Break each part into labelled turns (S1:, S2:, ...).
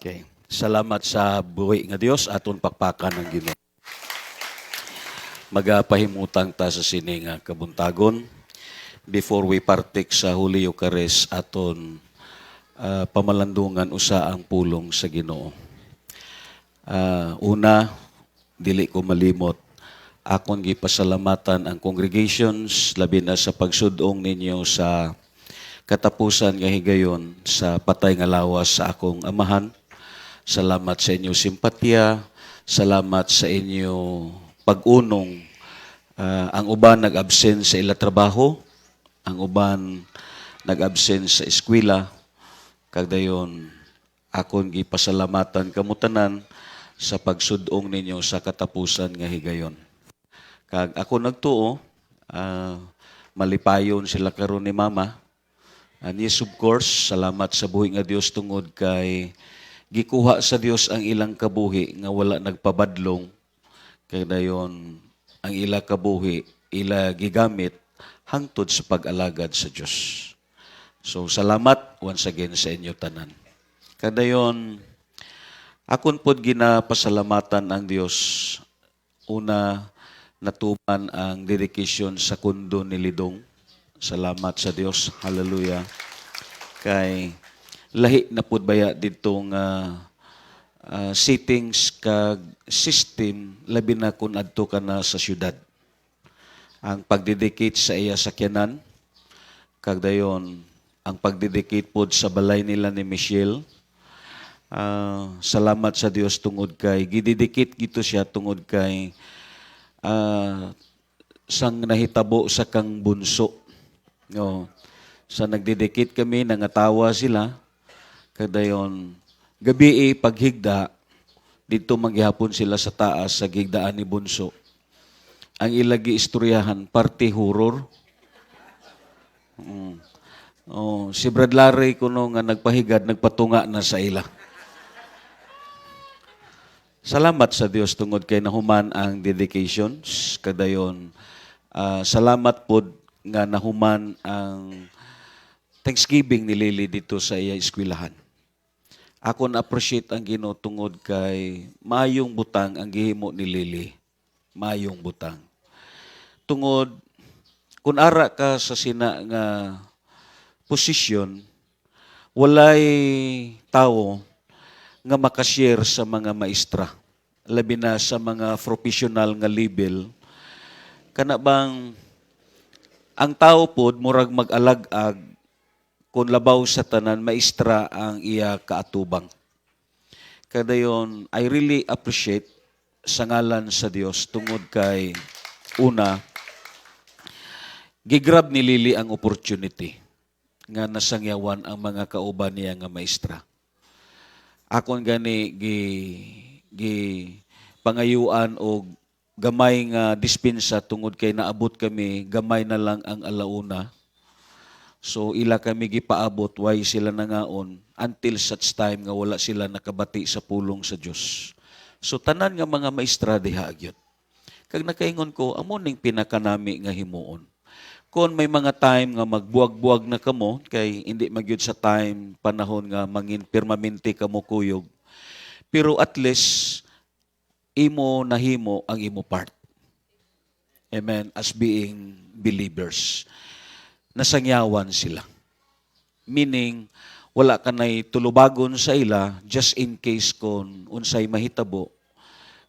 S1: Okay. Salamat sa buhi nga Dios aton pakpakan ng Ginoo. Magapahimutang ta sa sini nga kabuntagon before we partake sa Holy Eucharist aton pamalandungan usa ang pulong sa Ginoo. Una, dili ko malimot, akon gipasalamatan ang congregations labi na sa pagsudong ninyo sa katapusan nga higayon sa patay nga lawas sa akong amahan. Salamat sa inyo simpatya, salamat sa inyo pag-unong. Ang uban nag-absent sa ila trabaho, ang uban nag-absent sa eskwela, kagdayon akon gipasalamatan kamutanan sa pagsudong ninyo sa katapusan nga higayon. Kag ako nagtuo, malipayon sila karon ni Mama. And yes, of course, salamat sa buhi nga Dios tungod kay gikuha sa Dios ang ilang kabuhi nga wala nagpabadlong. Kaya dayon ang ila kabuhi, ila gigamit hangtod sa pag-alagad sa Dios. So salamat once again sa inyo tanan. Kadayon akon pod ginapasalamatan ang Dios. Una, natuman ang dedication sa kundo ni Lidong. Salamat sa Dios. Hallelujah. Kay lahi na pud baya ditong settings kag system labi na kung adto ka na sa syudad. Ang pagdedicate sa iya sakyanan kag dayon ang pagdedicate pod sa balay nila ni Michelle. Salamat sa Dios tungod kay gidedicate gito siya tungod kay sang nahitabo sa kang bunso. No. Sa nagdedicate kami nangatawa sila. Kadayon, gabi paghigda, dito maghihapon sila sa taas sa gigdaan ni Bunso. Ang ilagi istoryahan, parte horror. Si Brad Larry kuno nga nagpahigad, nagpatunga na sa ila. Salamat sa Dios tungod kay nahuman ang dedications. Kadayon, salamat po nga nahuman ang Thanksgiving ni Lily dito sa iya eskwelahan. Ako na-appreciate ang Ginoo tungod kay maayong butang ang gihimo ni Lily. Maayong butang. Tungod, kung ara ka sa sina nga posisyon, walay tao nga makashare sa mga maestra. Labi na sa mga professional nga level. Kana bang ang tao pod murag mag-alag-ag kung labaw sa tanan, maestra ang iya kaatubang. Kadayon, I really appreciate sa ngalan sa Dios tungod kay una, gigrab ni Lily ang opportunity nga nasangyawan ang mga kauban niya nga maestra. Akon gani gi pangayuan o gamay nga dispensa tungod kay naabot kami, gamay na lang ang alauna. So ila kami gipaabot why sila nangaon until such time nga wala sila nakabati sa pulong sa Dios. So tanan nga mga maestra diha agyod. Kag nakaingon ko amo ning pinakanami nga himuon. Kung may mga time nga magbuwag-buwag na kamo kay hindi magyud sa time panahon nga mangin permanente kamo kuyog. Pero at least imo nahimo ang imo part. Amen, as being believers. Nasangyawan sila. Meaning, wala ka na'y tulubagon sa ila just in case kung unsay mahitabo,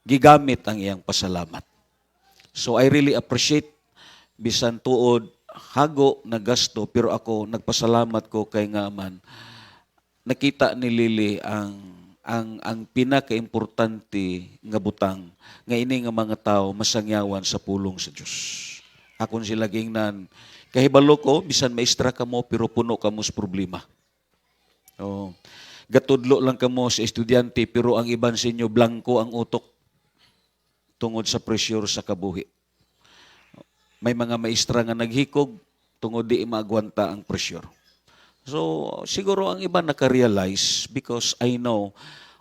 S1: gigamit ang iyang pasalamat. So I really appreciate bisan tuod hago na gasto pero ako nagpasalamat ko kay nga man nakita ni Lily ang pinaka-importante nga butang nga ini nga mga tao masangyawan sa pulong sa Dios. Akon sila gingnan kahibalo ko, bisan maestra ka mo, pero puno ka mo sa problema. Gatudlo lang ka mo sa estudyante, pero ang iban sa inyo, blanco ang utok tungod sa pressure sa kabuhi. May mga maestra nga naghikog, tungod di maagwanta ang pressure. So, siguro ang iba nakarealize because I know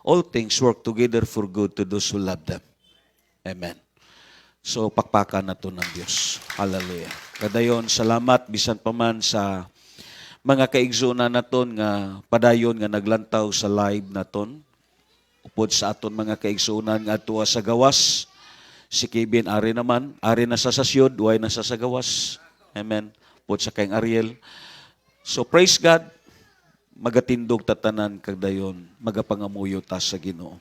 S1: all things work together for good to those who love them. Amen. So, pakpakan na to ng Diyos. Hallelujah. Kadayon, salamat bisan pa man sa mga kaigsunan naton nga padayon nga naglantaw sa live naton. upod sa aton mga kaigsunan nga tuwa sa gawas. Si Kevin ari naman, ari na sa sasyod, way na sa gawas. Amen. Upod sa kayong Ariel. So praise God, magatindog tatanan kag dayon, magapangamuyo ta sa Ginoo.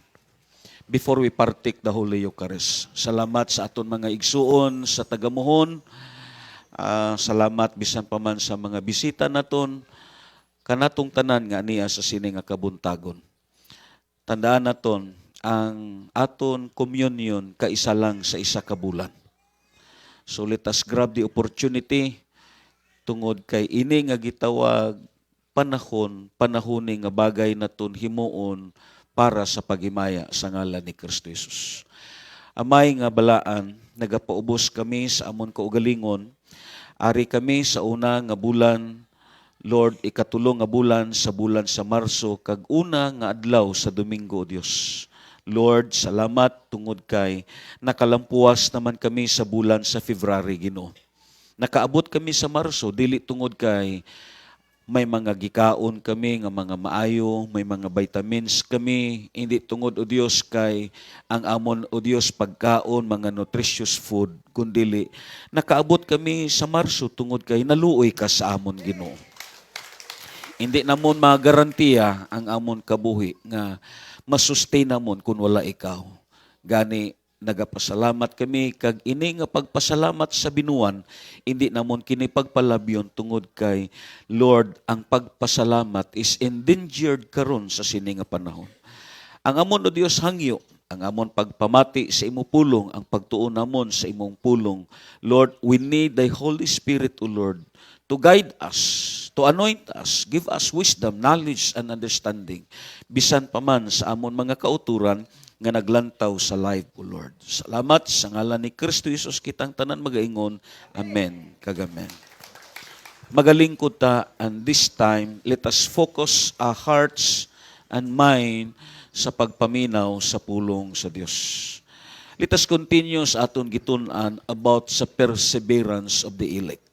S1: Before we partake the Holy Eucharist, salamat sa aton mga igsuon sa tagamuhon. Salamat bisan pa man sa mga bisita naton, kanatong tanan nga niya sa sini nga kabuntagon. Tandaan naton, ang aton communion kaisa lang sa isa ka bulan. So let us grab the opportunity tungod kay ini nga gitawag panahoni nga bagay naton himuon para sa paghimaya sa ngalan ni Kristo Jesus. Amay nga balaan, nagapaubos kami sa amon kaugalingon. Ari kami sa una nga bulan, Lord, ikatulong nga bulan sa Marso, kag una nga adlaw sa Domingo, Dios. Lord, salamat tungod kay nakalampuas naman kami sa bulan sa February, Ginoo. Nakaabot kami sa Marso, dili tungod kay may mga gikaon kami nga mga maayo, may mga vitamins kami, hindi tungod o Dios kay ang amon o Dios pagkaon, mga nutritious food, kundili nakaabot kami sa Marso tungod kay naluoy ka sa amon, Ginoo. Hindi namon magarantiya ang amon kabuhi nga masustain namon kung wala ikaw. Gani nagapasalamat kami kag ini nga pagpasalamat sa binuan, hindi namon kini pagpalabyon tungod kay Lord, ang pagpasalamat is endangered karon sa sini nga panahon. Ang amon o Dios hangyo, ang amon pagpamati sa imong pulong, ang pagtuon namon sa imong pulong. Lord, we need thy Holy Spirit, O Lord, to guide us, to anoint us, give us wisdom, knowledge, and understanding. Bisan pa man sa amon mga kauturan nga naglantaw sa life, O Lord. Salamat sa ngalan ni Kristo Jesus kitang tanan magaingon. Amen. Kagamen. Magalingkod ta, and this time, let us focus our hearts and mind sa pagpaminaw sa pulong sa Dios. Let us continue sa aton gitun-an about sa perseverance of the elect.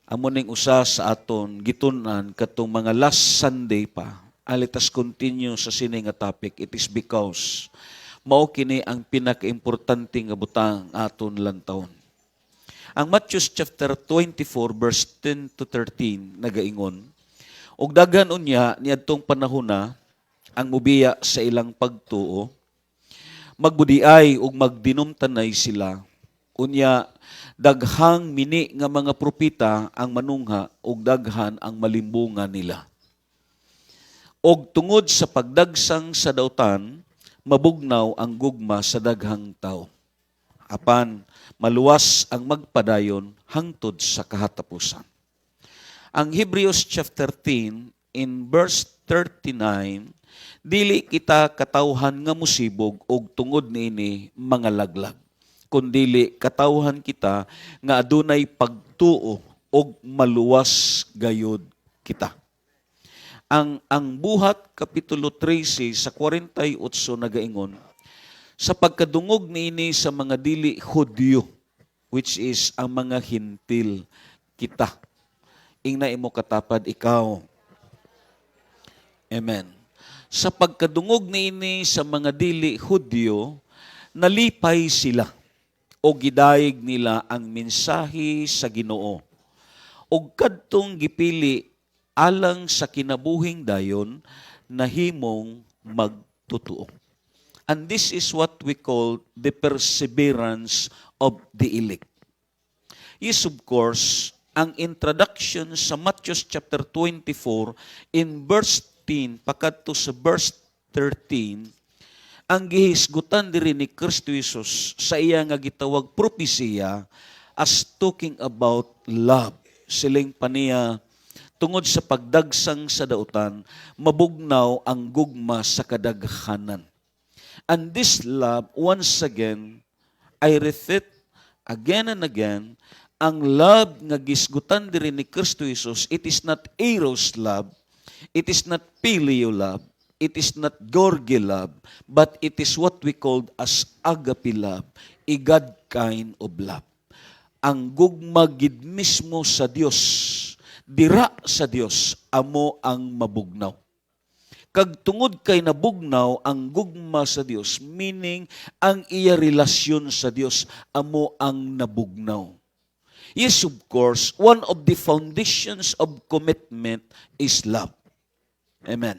S1: Amo ning usa sa aton gitun-an katong mga last Sunday pa. Let us continue sa sini nga topic. It is because mao kini ang pinakaimportante nga butang aton lantawon. Ang Matthew chapter 24 verse 10 to 13 nagaingon, og daghan unya niadtong panahona ang mubiya sa ilang pagtuo, magbudiay ug magdinumtanay sila. Unya daghang mini nga mga propeta ang manungha ug daghan ang malimbungan nila. Og tungod sa pagdagsang sa dautan, mabugnaw ang gugma sa daghang tao. Apan maluwas ang magpadayon hangtod sa kahatapusan. Ang Hebrews chapter 10 in verse 39, dili kita katawhan nga musibog og tungod niini mga laglag, kundili katawhan kita nga adunay pagtuo og maluwas gayud kita. Ang buhat kapitulo 13 sa 48 nagaingon, sa pagkadungog niini sa mga dili Hudyo, which is ang mga hintil, kita. Ingna imo katapad ikaw. Amen. Sa pagkadungog niini sa mga dili Hudyo, nalipay sila o gidayeg nila ang mensahe sa Ginoo. Og kadtong gipili alang sa kinabuhing dayon, nahimong magtutuo. And this is what we call the perseverance of the elect. Yes, of course, ang introduction sa Matthew chapter 24 in verse 10 pakadto sa verse 13, ang gihisgutan diri ni Kristo Jesus sa iya nga gitawag propesiya as talking about love. Siling paniya, tungod sa pagdagsang sa dautan, mabugnaw ang gugma sa kadaghanan. And this love, once again, I repeat again and again, ang love nga gisgutan diri ni Kristo Jesus, it is not eros love, it is not phileo love, it is not gorge love, but it is what we call as agape love, a God kind of love. Ang gugma gid mismo sa Dios, dira sa Dios, amo ang mabugnaw. kag tungod kay nabugnaw ang gugma sa Dios, meaning ang iya relasyon sa Dios amo ang nabugnaw. Yes, of course, one of the foundations of commitment is love. Amen.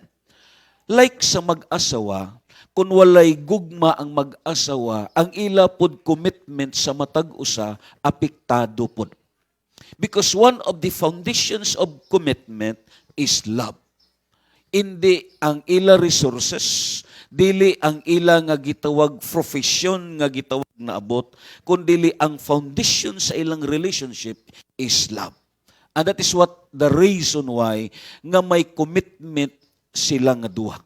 S1: Like sa mag-asawa, kung walay gugma ang mag-asawa, ang ila pod commitment sa matag usa apektado pod. Because one of the foundations of commitment is love. Hindi ang ila resources, dili ang ila nga gitawag profession nga gitawag na abot, kundi ang foundation sa ilang relationship is love. And that is what the reason why nga may commitment sila nga duha.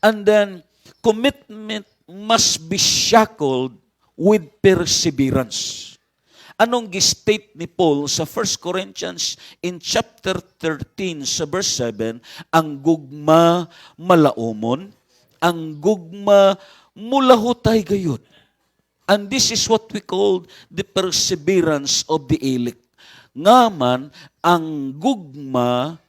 S1: And then, commitment must be shackled with perseverance. Anong gi-state ni Paul sa 1 Corinthians in chapter 13 sa verse 7, ang gugma malaumon, ang gugma mulahutay gayud. And this is what we call the perseverance of the elect. Ngaman, ang gugma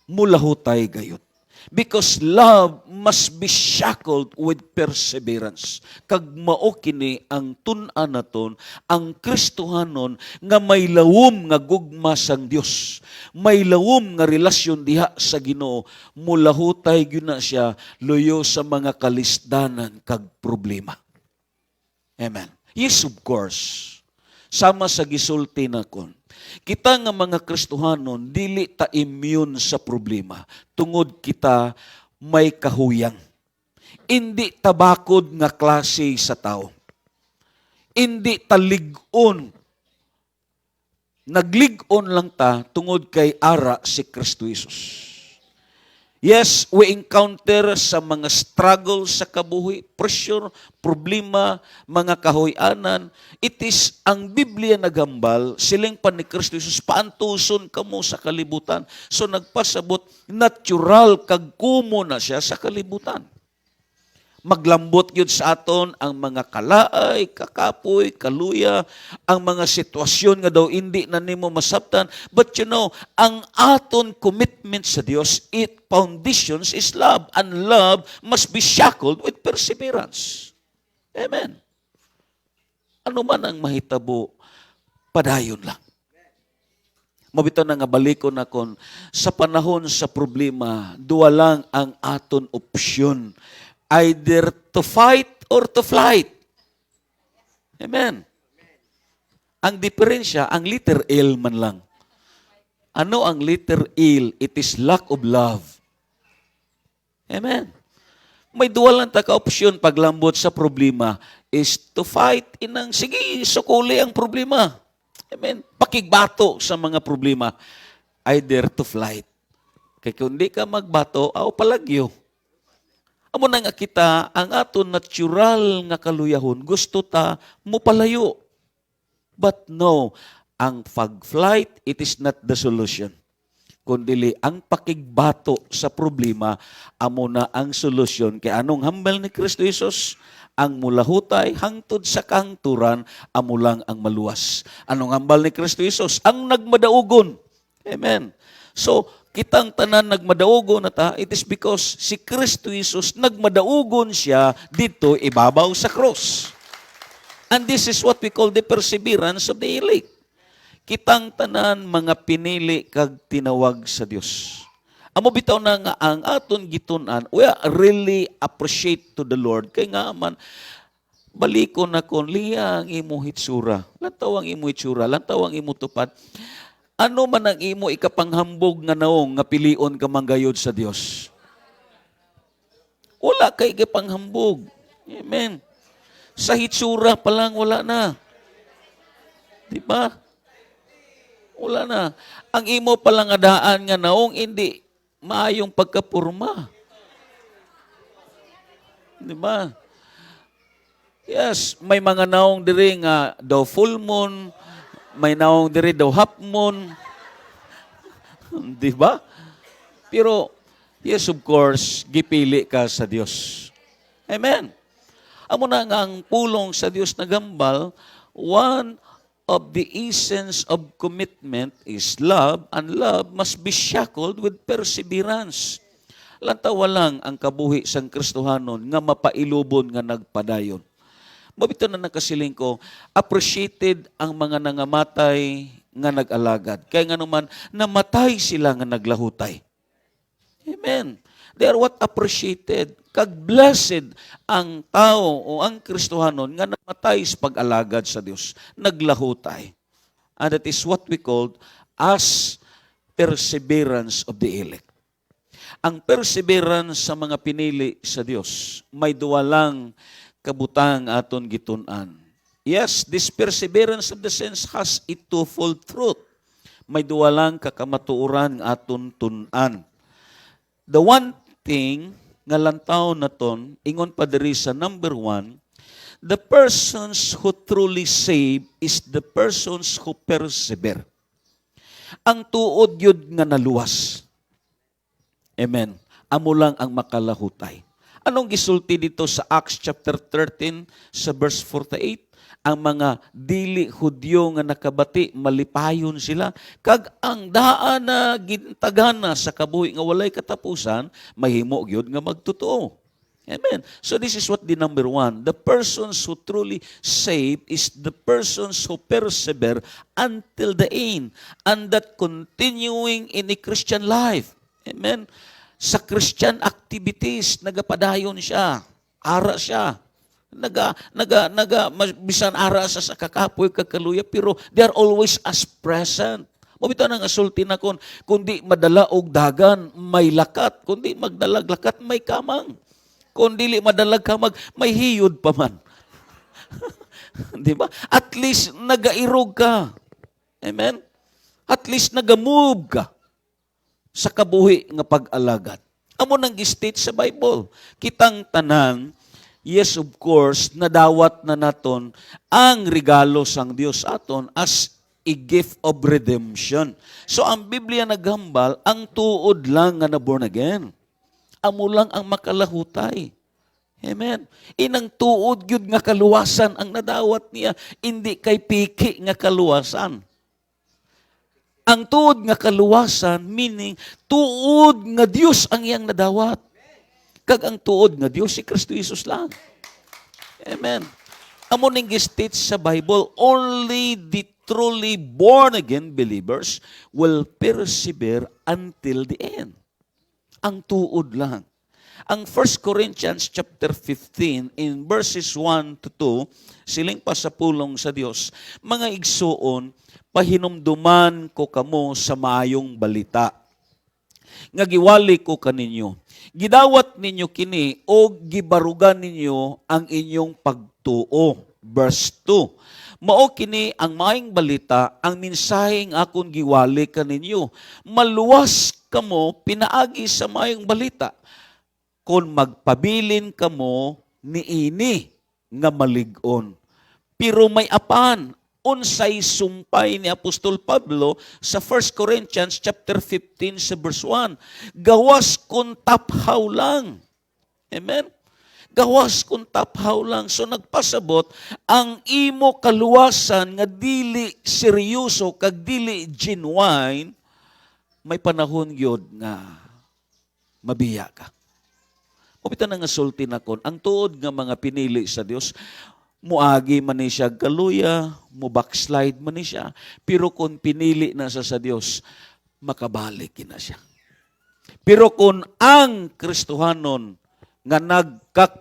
S1: mulahutay gayud. Because love must be shackled with perseverance. Kag mao kini ang tun-an naton, ang Kristohanon nga may lawom nga gugma sang Dios. May lawom nga relasyon diha sa Ginoo, mulahutay gyud na siya luyo sa mga kalisdanan kag problema. Amen. Yes, of course. Sama sa gisulti nakon. Kita nga mga Kristohanon, dili ta immune sa problema. Tungod kita may kahuyang. Hindi tabakod nga klase sa tao. Hindi talig-on. Naglig-on lang ta tungod kay ara si Kristo Jesus. Yes, we encounter sa mga struggle sa kabuhi, pressure, problema, mga kahoy-anan. It is ang Biblia nagambal, siling pan ni Kristo Jesus, paantuson kamo sa kalibutan. So nagpasabot, natural kag kumo na siya sa kalibutan. Maglambot yun sa aton ang mga kalaay, kakapoy, kaluya, ang mga sitwasyon nga daw hindi na nimo masabtan. But you know, ang aton commitment sa Dios, it foundations is love. And love must be shackled with perseverance. Amen. Ano man ang mahitabo, padayon lang. Mabitaw na nga balikon nakon, sa panahon sa problema, duwa lang ang aton opsyon. Either to fight or to flight. Amen. Ang diferensya, ang letter L man lang. Ano ang letter L? It is lack of love. Amen. May duwa lang ta ka-opsyon paglambot sa problema is to fight inang, sige, sukuli ang problema. Amen. Pakigbato sa mga problema. Either to flight. Kaya kung di ka magbato, palagyo. Amo na nga kita, ang aton natural nga kaluyahon, gusto ta mo palayo. But no, ang pag-flight, it is not the solution. Kundi ang pakigbato sa problema, amo na ang solusyon. Kaya anong hambal ni Kristo Jesus? Ang mulahutay, hangtod sa kangturan, amo lang ang maluwas. Anong hambal ni Kristo Jesus? Ang nagmadaugon. Amen. So, kitang tanan nagmadaugon na ta, it is because si Kristo Jesus nagmadaugon siya dito ibabaw sa cross. And this is what we call the perseverance of the elect. Kitang tanan mga pinili kag tinawag sa Dios. Amo bitaw na nga ang aton gitun-an, we really appreciate to the Lord. Kay nga man, balikon na kon, liya ang imo hitsura. Lantaw ang imo hitsura, lantaw ang imo tupad. Ano man ang imo ikapanghambog nga naong nga pilion ka manggayod sa Dios? Wala kay ikapanghambog. Amen. Sa hitsura pa lang wala na. Di ba? Wala na. Ang imo pa lang adaan nga naong hindi maayong pagkapurma. Di ba? Yes, may mga naong diri nga daw full moon, may naong diri daw half moon. Di ba? Pero, yes, of course, gipili ka sa Dios. Amen. Amo na nga ang pulong sa Dios na gambal, one of the essence of commitment is love, and love must be shackled with perseverance. Lantaw lang ang kabuhi sang Kristohanon nga mapailubon nga nagpadayon. Mabito na nakasiling ko, appreciated ang mga nangamatay nga nag-alagad. Kaya nga naman, namatay sila nga naglahutay. Amen. They are what appreciated. Kag blessed ang tao o ang Kristohanon nga namatay sa pag-alagad sa Dios, naglahutay. And that is what we called as perseverance of the elect. Ang perseverance sa mga pinili sa Dios, may duwa lang kabutang aton gitun-an. Yes, this perseverance of the saints has a twofold truth. May duwa lang kakamatuoran aton tun-an. The one thing nga lantaw naton, ingon pa diri sa number 1, the persons who truly save is the persons who persevere. Ang tuod yun nga naluwas. Amen. Amo lang ang makalahutay. Anong gisulti dito sa Acts chapter 13 sa verse 48? Ang mga dili Hudyo nga nakabati, malipayon sila. Kag ang daan na gintagana sa kabuhi nga walay katapusan, mahimo gyud nga magtotoo. Amen. So this is what the number 1. The persons who truly save is the persons who persevere until the end. And that continuing in a Christian life. Amen. Sa Christian activities, nagapadayon siya. Ara siya. Bisan ara sa kakapoy, kakaluya, pero they are always as present. Mabito nang asulti na kundi madala og dagan, may lakat. Kundi magdalag lakat, may kamang. Kung dili madalag kamag, may hiyod pa man. Di ba? At least nagairog ka. Amen? At least nagamove ka sa kabuhi nga pag-alagad. Amo nang state sa Bible. Kitang tanan, yes, of course, nadawat na naton ang regalo sang Dios aton as a gift of redemption. So ang Biblia naghambal, ang tuod lang nga na born again. Amo lang ang makalahutay. Amen. Inang tuod yun nga kaluwasan ang nadawat niya, hindi kay piki nga kaluwasan. Ang tuod nga kaluwasan, meaning, tuod nga Dios ang iyang nadawat. Kag ang tuod nga Dios, si Kristo Jesus lang. Amen. Amo ning state sa Bible, only the truly born-again believers will persevere until the end. Ang tuod lang. Ang 1 Corinthians chapter 15 in verses 1 to 2, siling pa sa pulong sa Dios, mga igsuon, pahinumduman ko kamo sa maayong balita. Nga giwali ko kaninyo. Gidawat ninyo kini o gibarugan ninyo ang inyong pagtuo. Verse 2. Mao kini ang maayong balita, ang minsaheng akon giwali kaninyo. Maluwas kamo pinaagi sa maayong balita. Kung magpabilin kamo niini nga malig-on. Pero may apan, unsay sumpay ni Apostol Pablo sa 1 Corinthians chapter 15 sa verse 1. Gawas kung taphaw lang. Amen? Gawas kung taphaw lang. So nagpasabot, ang imo kaluwasan nga dili seryoso kag dili genuine, may panahon yun nga mabiya ka. Kupita na nga sulti na kon, ang tuod nga mga pinili sa Dios, muagi man ni siya galuya, mu backslide man ni siya, pero kung pinili na sa Dios, makabalik na siya. Pero kung ang Kristohanon nga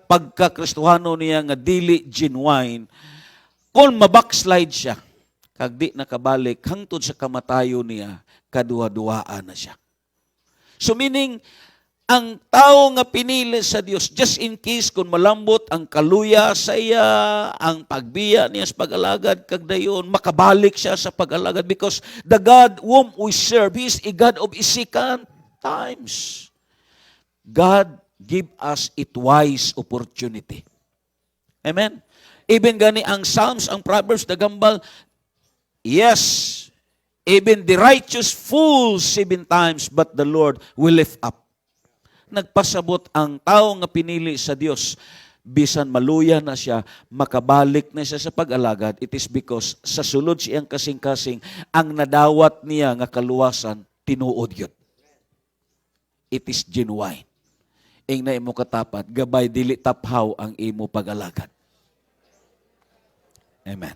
S1: pagka-Kristohanon niya nga dili genuine, kung mabackslide siya, kag di nakabalik hangtod sa kamatayo niya, kaduwa-duwaan na siya. So meaning, ang tao nga pinili sa Dios, just in case kung malambot ang kaluya sa iya, ang pagbiya niya sa pag-alagad, kag dayon makabalik siya sa pag-alagad because the God whom we serve, He is a God of second times. God give us a twice opportunity. Amen? Even gani ang Psalms, ang Proverbs, nagambal, yes, even the righteous fall 7 times, but the Lord will lift up. Nagpasabot ang tao nga pinili sa Dios, bisan maluya na siya, makabalik na siya sa pag-alagad, it is because sa sulod siyang kasing-kasing, ang nadawat niya nga kaluwasan, tinuod yun. It is genuine. ing na imo katapat, gabay dili taphaw ang imo pag-alagad. Amen.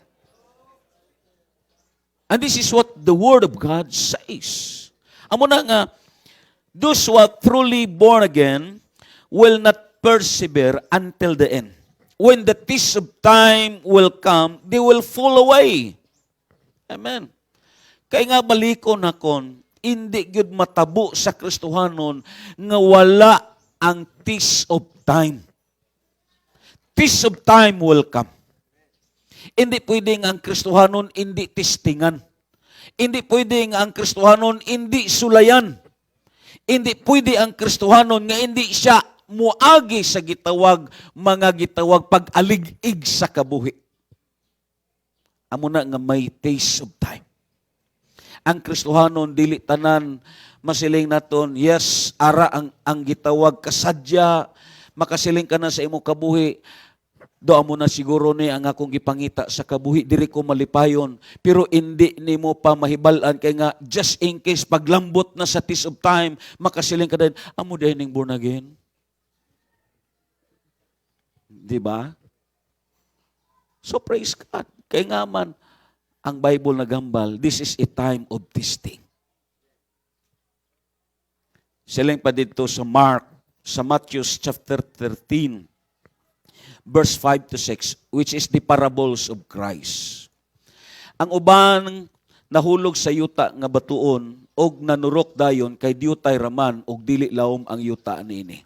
S1: And this is what the Word of God says. Amo na nga, those who are truly born again will not persevere until the end. When the test of time will come, they will fall away. Amen. Kaya nga maliko na kon, hindi gyud matabo sa Kristohanon nga wala ang test of time. Test of time will come. Hindi pwedeng ang Kristohanon hindi testingan. Hindi pwedeng ang Kristohanon hindi sulayan. Hindi pwede ang Kristohanon nga hindi siya muagi sa mga gitawag pag-alig-ig sa kabuhi. Amo na nga may taste of time. Ang Kristohanon dili tanan masiling naton, yes, ara ang gitawag kasadya, makasiling ka na sa imong kabuhi. Do amo na siguro ni ang akong gipangita sa kabuhi, diri ko malipayon. Pero hindi nimo pa mahibal-an kay nga just in case paglambot na sa test of time, makasiling ka din, amo din ning born again. Di ba? So praise God. Kay nga man, ang Bible nagambal, this is a time of testing. Siling pa dito sa Matthew chapter 13, verse 5 to 6, which is the parables of Christ. Ang uban nahulog sa yuta nga batuon, og nanurok dayon kay diutay raman, og dili lawom ang yuta niini.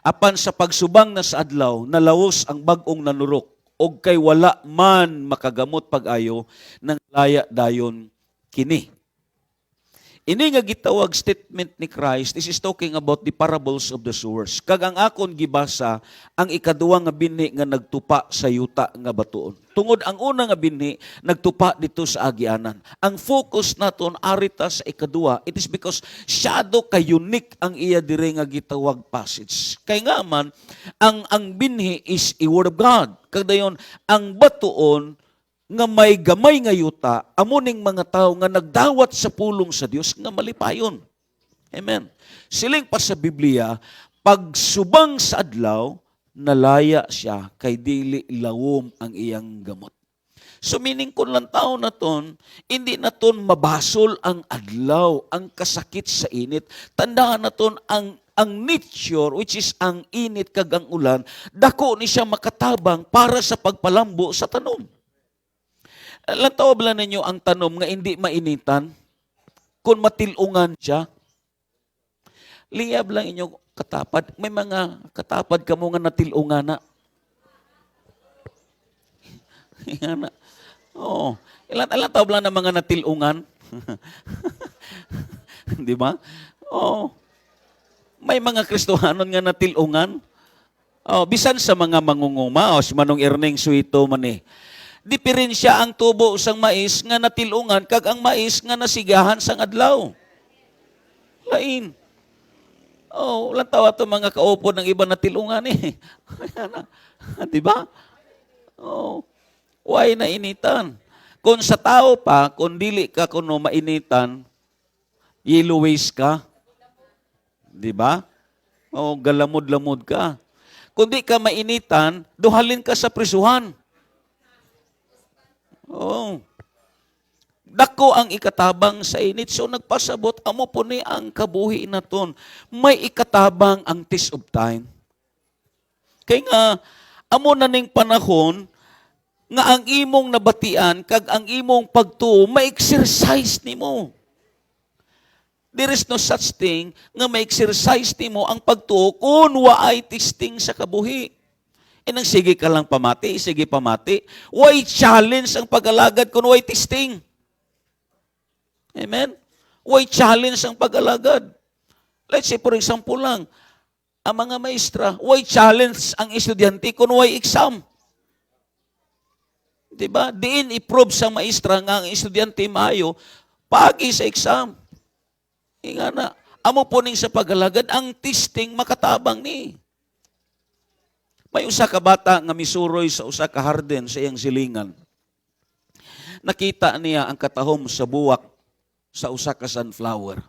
S1: Apan sa pagsubang na sa adlaw, nalawos ang bag-ong nanurok, og kay wala man makagamot pag-ayo, nang laya dayon kini. Ini nga gitawag statement ni Christ, this is talking about the parables of the sowers. Kag ang akon gibasa, ang ikaduwa nga binhi nga nagtupa sa yuta nga batuon. Tungod ang una nga binhi, nagtupa dito sa agianan. Ang focus naton arita sa ikaduwa, it is because syado ka unique ang iya dire nga gitawag passage. Kay nga man, ang binhi is a word of God. Kag dayon, ang batuon, nga may gamay nga yuta, amuning mga tao nga nagdawat sa pulong sa Dios nga malipayon. Amen. Siling pa sa Biblia, pagsubang sa adlaw, nalaya siya kay dili lawom ang iyang gamot. So meaning kung lang tao na ton, hindi na ton mabasol ang adlaw, ang kasakit sa init. Tandaan na ton ang nature, which is ang init kag ang ulan, dako ni siya makatabang para sa pagpalambo sa tanom. Lantaw ba ninyo ang tanom nga hindi mainitan? Kung matilungan siya? Liyab lang inyo katapad. May mga katapad ka mo nga natilungan na. Oo. Ilan taon lang ng mga natilungan? Di ba? Oo. May mga Kristohanon nga natilungan. Oh, bisan sa mga mangunguma, o si Manong Erning Suito man eh. Diferensya ang tubo sang mais nga natilungan kag ang mais nga nasigahan sang adlaw. Lain. Oh, walang tawa to mga kaupo ng iba natilungan eh. Di ba? Oh, why na initan? Kung sa tao pa, kung dili ka kuno mainitan, yellow waste ka. Di ba? Oh, galamod-lamod ka. Kung di ka mainitan, duhalin ka sa prisuhan. Oh. Dako ang ikatabang sa init. So nagpasabot, amo po ni ang kabuhi na ton. May ikatabang ang test of time. Kaya nga, amo na ning panahon, nga ang imong nabatian, kag ang imong pagtuo, ma-exercise nimo. There is no such thing nga ma-exercise nimo ang pagtuo kung waay testing sa kabuhi. Nang sige ka lang pamati, sige pamati. Why challenge ang pag-alagad kung why testing? Amen? Why challenge ang pag-alagad? Let's say, for example lang, ang mga maestra, why challenge ang estudyante kung why exam? Diba? Diin i-prove sa maestra nga ang estudyante maayo, pagi sa exam. Nga na, amo po ning sa pag-alagad, ang testing makatabang ni. May usa ka bata nga misuroy sa usa ka harden sa iyang silingan. Nakita niya ang katahom sa buwak sa usa ka sunflower.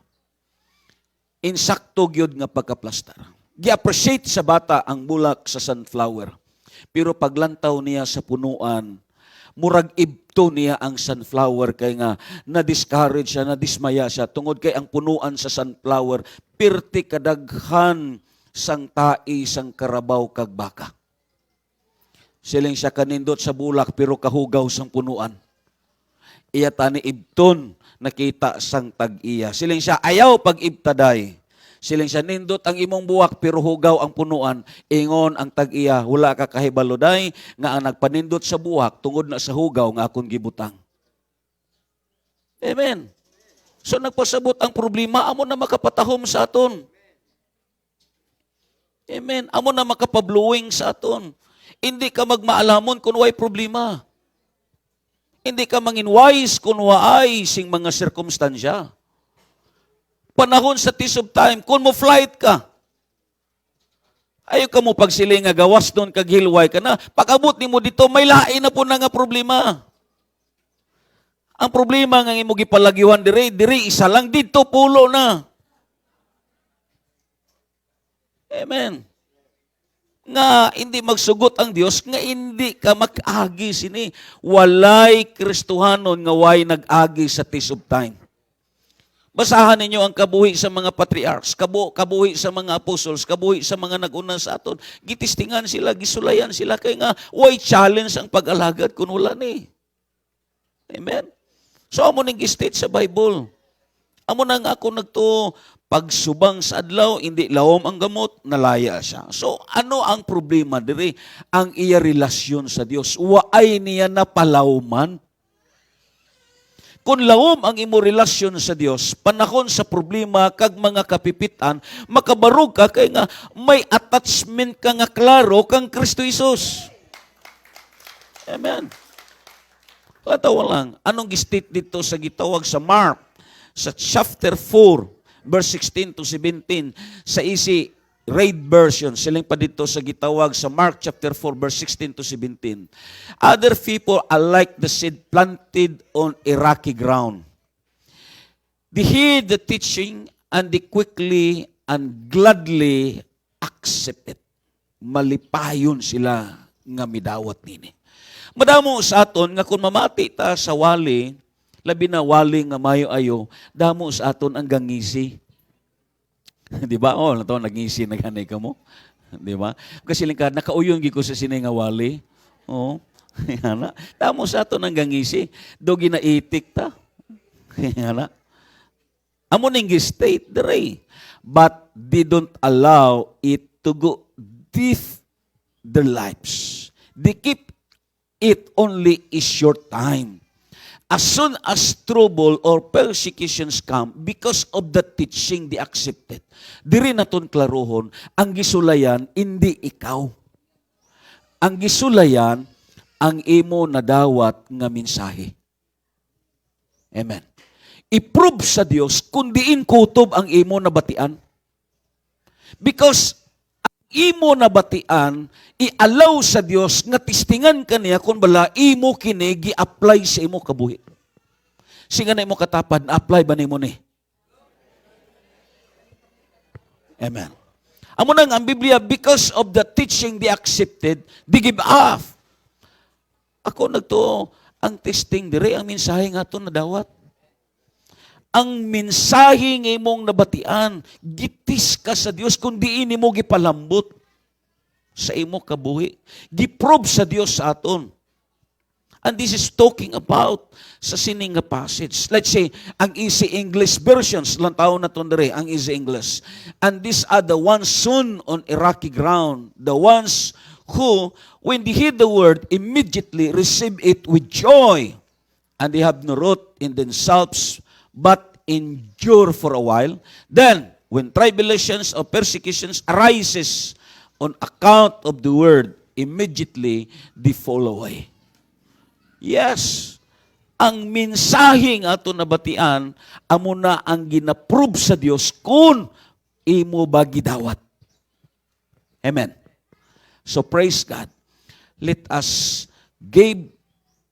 S1: Insakto gyud nga pagkaplastar. Gi-appreciate sa bata ang bulak sa sunflower. Pero paglantaw niya sa punuan, murag ibto niya ang sunflower kay nga na-discourage siya, na-dismaya siya tungod kay ang punuan sa sunflower pirti kadaghan sang tai sang karabaw kag baka. Siling siya kanindot sa bulak pero kahugaw sang punuan. Iya tani ibton nakita sang tag-iya. Siling siya ayaw pag ibtaday. Siling siya nindot ang imong buwak pero hugaw ang punuan. Ingon ang tag-iya, wala ka kahibaloday nga ang nagpanindot sa buwak tungod na sa hugaw nga akong gibutang. Amen. So nagpasabot ang problema, amo na makapatahom sa aton. Amen. Amo na makapabluwing sa aton. Hindi ka magmaalamon kung way problema. Hindi ka manginwise kung waay sing mga sirkumstansya. Panahon sa test of time, kung mo flight ka, ayaw ka mo pagsiling nga gawas doon kaghilway ka na. Pag-abot ni mo dito, may lain na po na nga problema. Ang problema nga imo gipalagiwan diri isa lang dito pulo na. Amen. Nga hindi magsugot ang Dios nga hindi ka mag-agi sini. Walay Kristohanon nga way nag-agi sa test of time. Basahan ninyo ang kabuhi sa mga patriarchs, kabuhi sa mga apostles, kabuhi sa mga nag-una sa aton. Gitistingan sila, gisulayan sila kay nga way challenge ang pag-alagad kun wala ni. Amen. So amo ning state sa Bible. Amo nang ako nagto pagsubang sa adlaw, hindi lawom ang gamot, nalaya siya. So, ano ang problema diri? Ang iya relasyon sa Dios. Waay niya na palawman. Kung lawom ang imo relasyon sa Dios, panahon sa problema kag mga kapipitan, makabarog ka kay nga may attachment ka nga klaro kang Kristo Jesus. Amen. Katawa lang, anong gistate dito sa gitawag sa Mark, sa chapter 4, verse 16 to 17, sa easy read version, siling pa dito sa gitawag sa Mark chapter 4, verse 16 to 17. Other people are like the seed planted on a rocky ground. They hear the teaching and they quickly and gladly accept it. Malipayon sila nga midawat nini. Madamo sa aton nga kung mamati ta sa wali, labi na wali nga mayo-ayo, damo sa aton ang gangisi. Di ba? Oh, nato nagngisi naghanay ka mo. Di ba? Kasi lingkad nakauyon gi ko sa sinay nga wali. Oh. Yana. Damo sa aton ang gangisi, do ginaitik ta. Yana. Amo ning state dere. But they don't allow it to go deep their lives. They keep it only a short time. As soon as trouble or persecutions come, because of the teaching they accepted, diri naton klarohon, ang gisulayan, hindi ikaw. Ang gisulayan, ang imo nadawat nga mensahe. Amen. I-prove sa Dios kung diin kutob ang imo nabatian. Because imo nabatian, i-allow sa Dios nga tistingan kaniya kung bala imo kini gi-apply sa imo kabuhi. Singa na imo katapad, na-apply ba nimo ni? Amen. Amo nang ang Biblia, because of the teaching they accepted, they give off. Ako nagto ang testing dire, ang mensahe nga to nadawat. Ang mensahe ng imong nabatian, gitis ka sa Dios kung diin mo gipalambot sa imo kabuhi. Giprove sa Dios sa aton. And this is talking about sa sining nga passage. Let's say, ang easy English versions, lang taon na ito ang easy English. And these are the ones sown on a rocky ground. The ones who, when they hear the word, immediately receive it with joy. And they have no root in themselves, but endure for a while. Then, when tribulations or persecutions arises on account of the word, immediately they fall away. Yes, ang mensaheng ato nabatian, amo na ang ginaprove sa Dios kung imo ba gidawat. Amen. So praise God. Let us give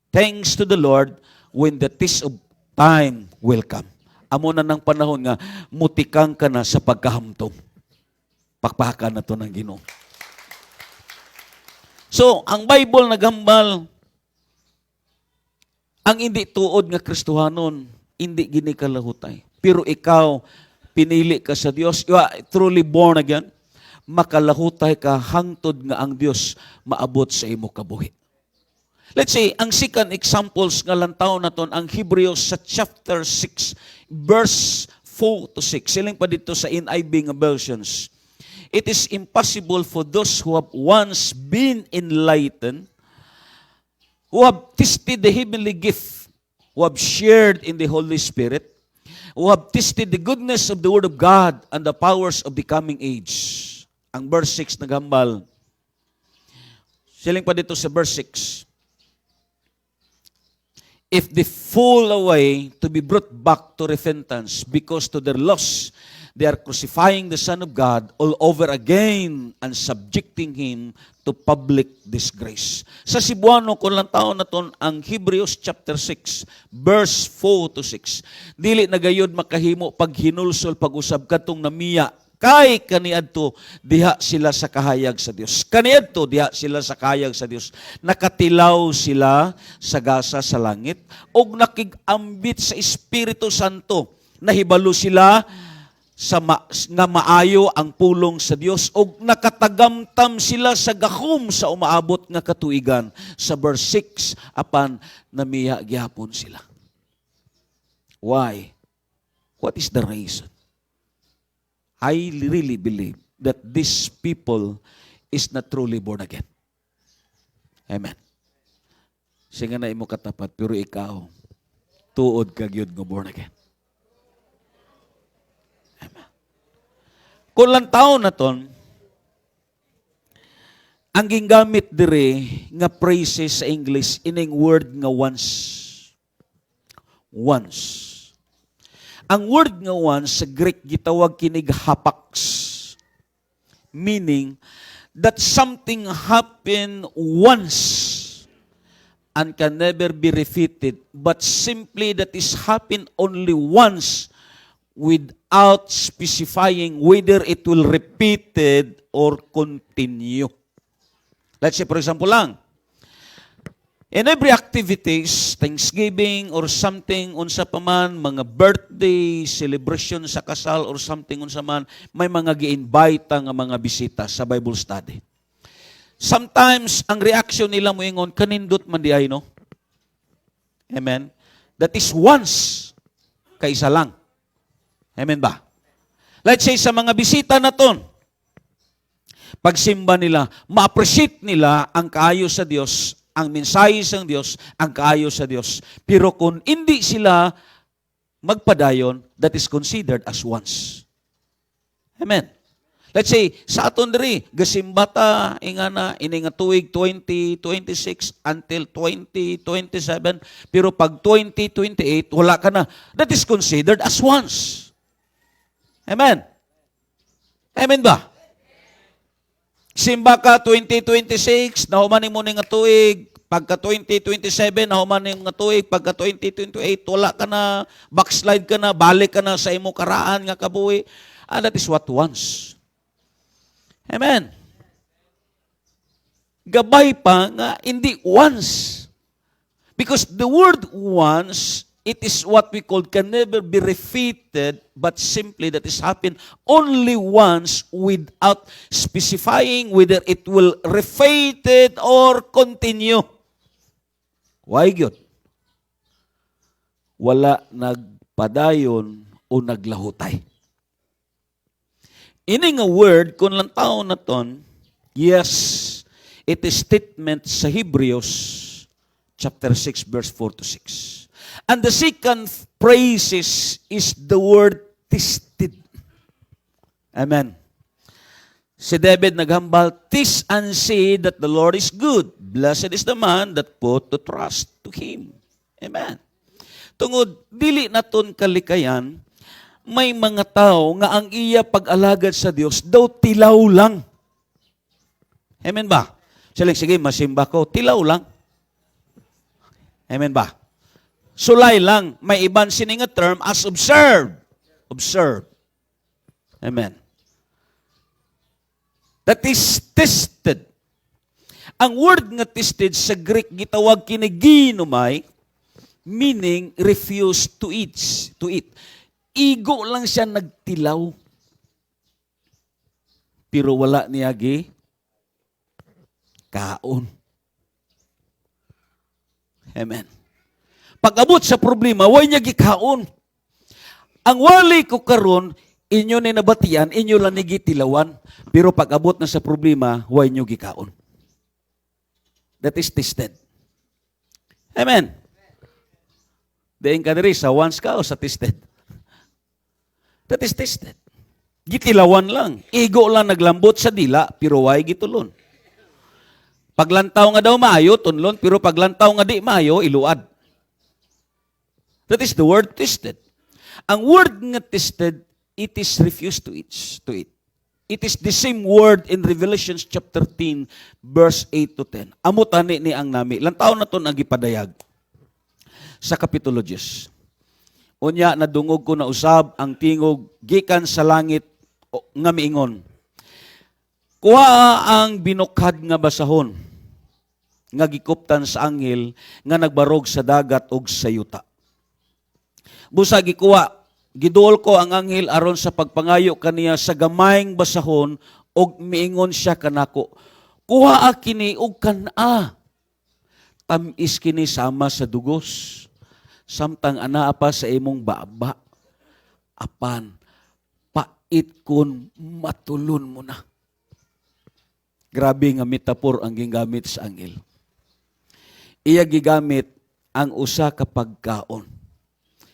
S1: thanks to the Lord when the test of time will come. Amo na ng panahon nga mutikang ka na sa pagkahamtong. pakpakan na to ng Ginoo. So, ang Bible nagambal, ang hindi tuod nga Kristohanon, hindi gini kalahutay. Pero ikaw, pinili ka sa Dios, you are truly born again, makalahutay ka hangtod nga ang Dios maabot sa imo kabuhi. Let's say, ang second examples nga lantaw naton ang Hebrews sa chapter 6, verse 4 to 6. Siling pa dito sa NIV nga versions. It is impossible for those who have once been enlightened, who have tasted the heavenly gift, who have shared in the Holy Spirit, who have tasted the goodness of the Word of God and the powers of the coming age. Ang verse 6 nagambal. Siling pa dito sa verse 6. If they fall away, to be brought back to repentance, because to their loss they are crucifying the Son of God all over again and subjecting Him to public disgrace. Sa Cebuano, kung lang taon na ton, ang Hebrews chapter 6, verse 4 to 6. Dili nagayod makahimo pag hinulsol, pag-usab katong namiya, kay kaniadto diha sila sa kahayag sa Dios. Kaniadto diha sila sa kahayag sa Dios. Nakatilaw sila sa gasa sa langit ug nakigambit sa Espiritu Santo. Nahibalo sila sa nga maayo ang pulong sa Dios ug nakatagamtam sila sa gahom sa umaabot nga katuigan. Sa verse 6 apan namiya gyapon sila. Why? What is the reason? I really believe that these people is not truly born again. Amen. Sige na imo katapat, pero ikaw, tuod kag yun nga born again. Amen. Kung lang taon na ton, ang gingamit dire nga phrases sa English, ining word nga once. Once. Ang word nga once sa Greek gitawag kinig hapax, meaning that something happened once and can never be repeated, but simply that is happened only once without specifying whether it will repeated or continue. Let's say, for example lang, in every activities, Thanksgiving or something unsa pa man, mga birthday, celebration sa kasal or something unsa man, may mga gi-invite nga mga bisita sa Bible study. Sometimes, ang reaction nila mo ingon, kanindot man di ay, no? Amen? That is once, kaisa lang. Amen ba? Let's say, sa mga bisita na ton, pagsimba nila, ma-appreciate nila ang kaayo sa Diyos, ang mensahe sa Diyos, ang kaayo sa Diyos. Pero kung hindi sila magpadayon, that is considered as once. Amen. Let's say, sa aton diri, gasimbata, ingana, ininga tuig 2026 until 2027, pero pag 2028, wala ka na. That is considered as once. Amen. Amen ba? Simba ka 2026, nahuman mo nga tuig, pagka 2027, nahuman nga tuig, pagka 2028, wala ka na, backslide ka na, balik ka na sa imo karaan nga kabuhi. And that is what once. Amen. Gabay pa nga, hindi once. Because the word once, it is what we call can never be repeated, but simply that is happened only once without specifying whether it will repeated or continue. Why good? Wala nagpadayon o naglahutay. Ini nga word, kung lang taon na ton, yes, it is statement sa Hebrews chapter 6, verse 4 to 6. And the second phrases is the word tested. Amen. Si David naghambal, "Taste and see that the Lord is good. Blessed is the man that put to trust to Him." Amen. Tungod, dili naton kalikayan, may mga tao nga ang iya pag-alagad sa Dios daw tilaw lang. Amen ba? Sige, masimba ko, tilaw lang. Amen ba? Sulay lang. May ibang sininga term as observe. Observe. Amen. That is tested. Ang word nga tested sa Greek gitawag kini ginomai, meaning refuse to eat. To eat. Igo lang siya nagtilaw. Pero wala niya kaon. Amen. Pag-abot sa problema, way niya gikaon. Ang wali ko karon, inyo ni nabatian, inyo lang nigitilawan, pero pag-abot na sa problema, way nyo gikaon. That is tested. Amen. Daing ka diri sa once ka o sa tested? That is tested. Gitilawan lang. Igo lang naglambot sa dila, pero way gitulon. Paglantaw nga daw maayo, tunlon, pero paglantaw nga di maayo, iluad. That is the word tested. Ang word nga tested, it is refused to eat. It is the same word in Revelation chapter 10, verse 8 to 10. Amo tani ni ang nami. Lantaw na to ang gipadayag sa Kapitulo 10. Unya, nadungog ko na usab ang tingog gikan sa langit nga miingon. Kuha ang binukhad nga basahon nga gikuptan sa anghel nga nagbarog sa dagat ug sa yuta. Busa gikuha, giduol ko ang anghel aron sa pagpangayo kaniya sa gamayng basahon ug miingon siya kanako, kuha kini ug kana. Tamis kini sama sa dugos. Samtang anaa pa sa imong baba. Apan, pait kun matulon mo na. Grabe nga metaphor ang gingamit sa anghel. Iya gigamit ang usa ka pagkaon.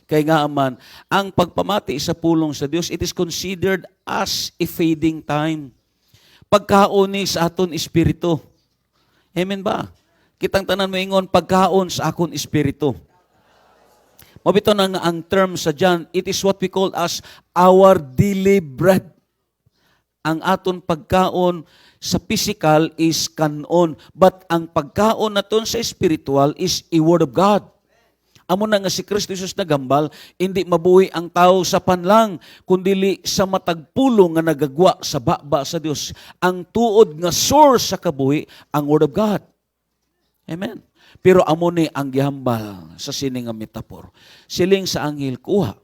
S1: Kaya nga man, ang pagpamati sa pulong sa Dios, it is considered as a feeding time. Pagkaon ni sa aton espiritu. Amen ba? Kitang tanan mo ingon, pagkaon sa akon espiritu. Mabito na nga ang term sa John, it is what we call as our daily bread. Ang aton pagkaon sa physical is kanon, but ang pagkaon naton sa spiritual is a word of God. Amo na nga si Kristo Jesus nagambal, hindi mabuhi ang tao sa panlang, kundili sa matagpulong nga nagagwa sa baba sa Dios. Ang tuod nga source sa kabuhi, ang word of God. Amen. Pero amo ni ang gihambal sa sining nga metaphor. Siling sa anghel, kuha,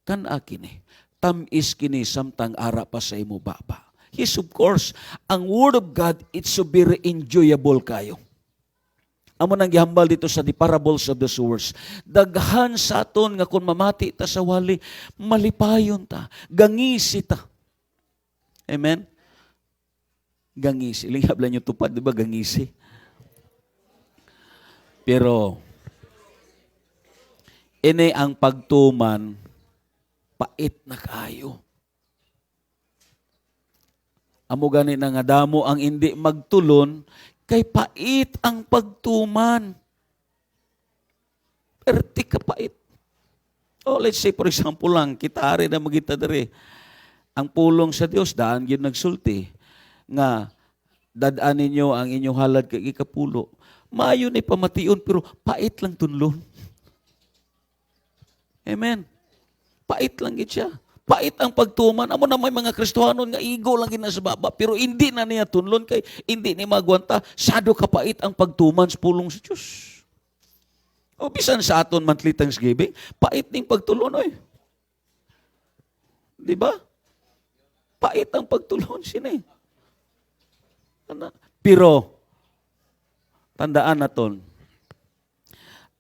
S1: kana kini, tamis kini samtang ara pa sa imo baba. Yes, of course, ang word of God, it's so very enjoyable kayo. Amo nang gihambal dito sa the parables of the sowers. Daghan sa aton nga kung mamati ta sa wali, malipayon ta, gangisi ta. Amen? Gangisi. Lingab lang yung tupad, di ba? Gangisi. Pero, ini ang pagtuman, pait na kayo. Amo gani na nga damo ang hindi magtulon, kay pait ang pagtuman. Perti ka pait. Oh, let's say for example lang, kita ari na magita dere. Ang pulong sa Dios daan gyud nagsulti nga dadaan ninyo ang inyong halad kay ikapulo. Maayo ni pamation pero pait lang tunlon. Amen. Pait lang gid siya. Pait ang pagtuman. Amo na may mga Kristohanon nga igo lang gina sa baba, pero hindi na niya tunlon kay hindi ni magwanta. Sado kapait ang pagtuman sa pulong sa Diyos. O bisan sa aton monthly Thanksgiving, pait ning pagtulon oy. Di ba? Pait ang pagtulon sini. Pero tandaan naton,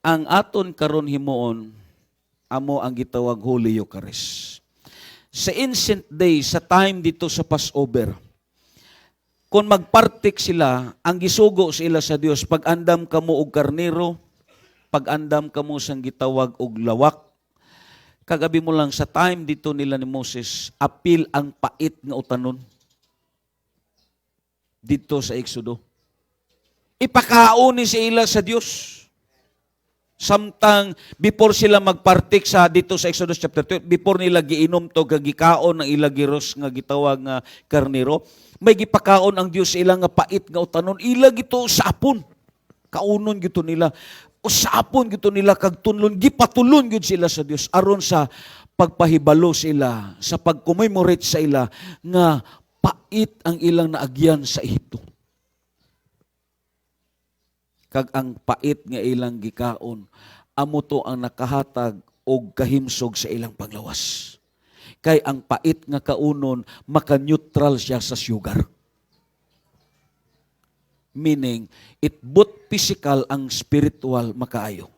S1: ang aton karon himuon amo ang gitawag Holy Eucharist. Sa ancient days, sa time dito sa Passover, kung magpartik sila, ang gisugo sila sa Dios, pag-andam kamo og karnero, pag-andam kamo sang gitawag og lawak, kagabi mo lang sa time dito nila ni Moses, apil ang pait nga utanon dito sa Exodo. Ipakaon ni sila sa Dios. Samtang before sila magpartik sa dito sa Exodus chapter 2, before nila giinom to gagikaon ng ilagiros nga gitawag nga karnero, may gipakaon ang Dios ila nga pait nga utanon, ila gito sapon. Kaunon gito nila. O sapon gito nila kag tunlon, gipatulon gid sila sa Dios aron sa pagpahibalo sila, sa pag-commemorate sa ila nga pait ang ilang naagyan sa Ehipto. Kag ang pait nga ilang gikaon, amo to ang nakahatag og kahimsog sa ilang panglawas. Kay ang pait nga kaunon, maka-neutral siya sa sugar. Meaning, it both physical ang spiritual makaayo.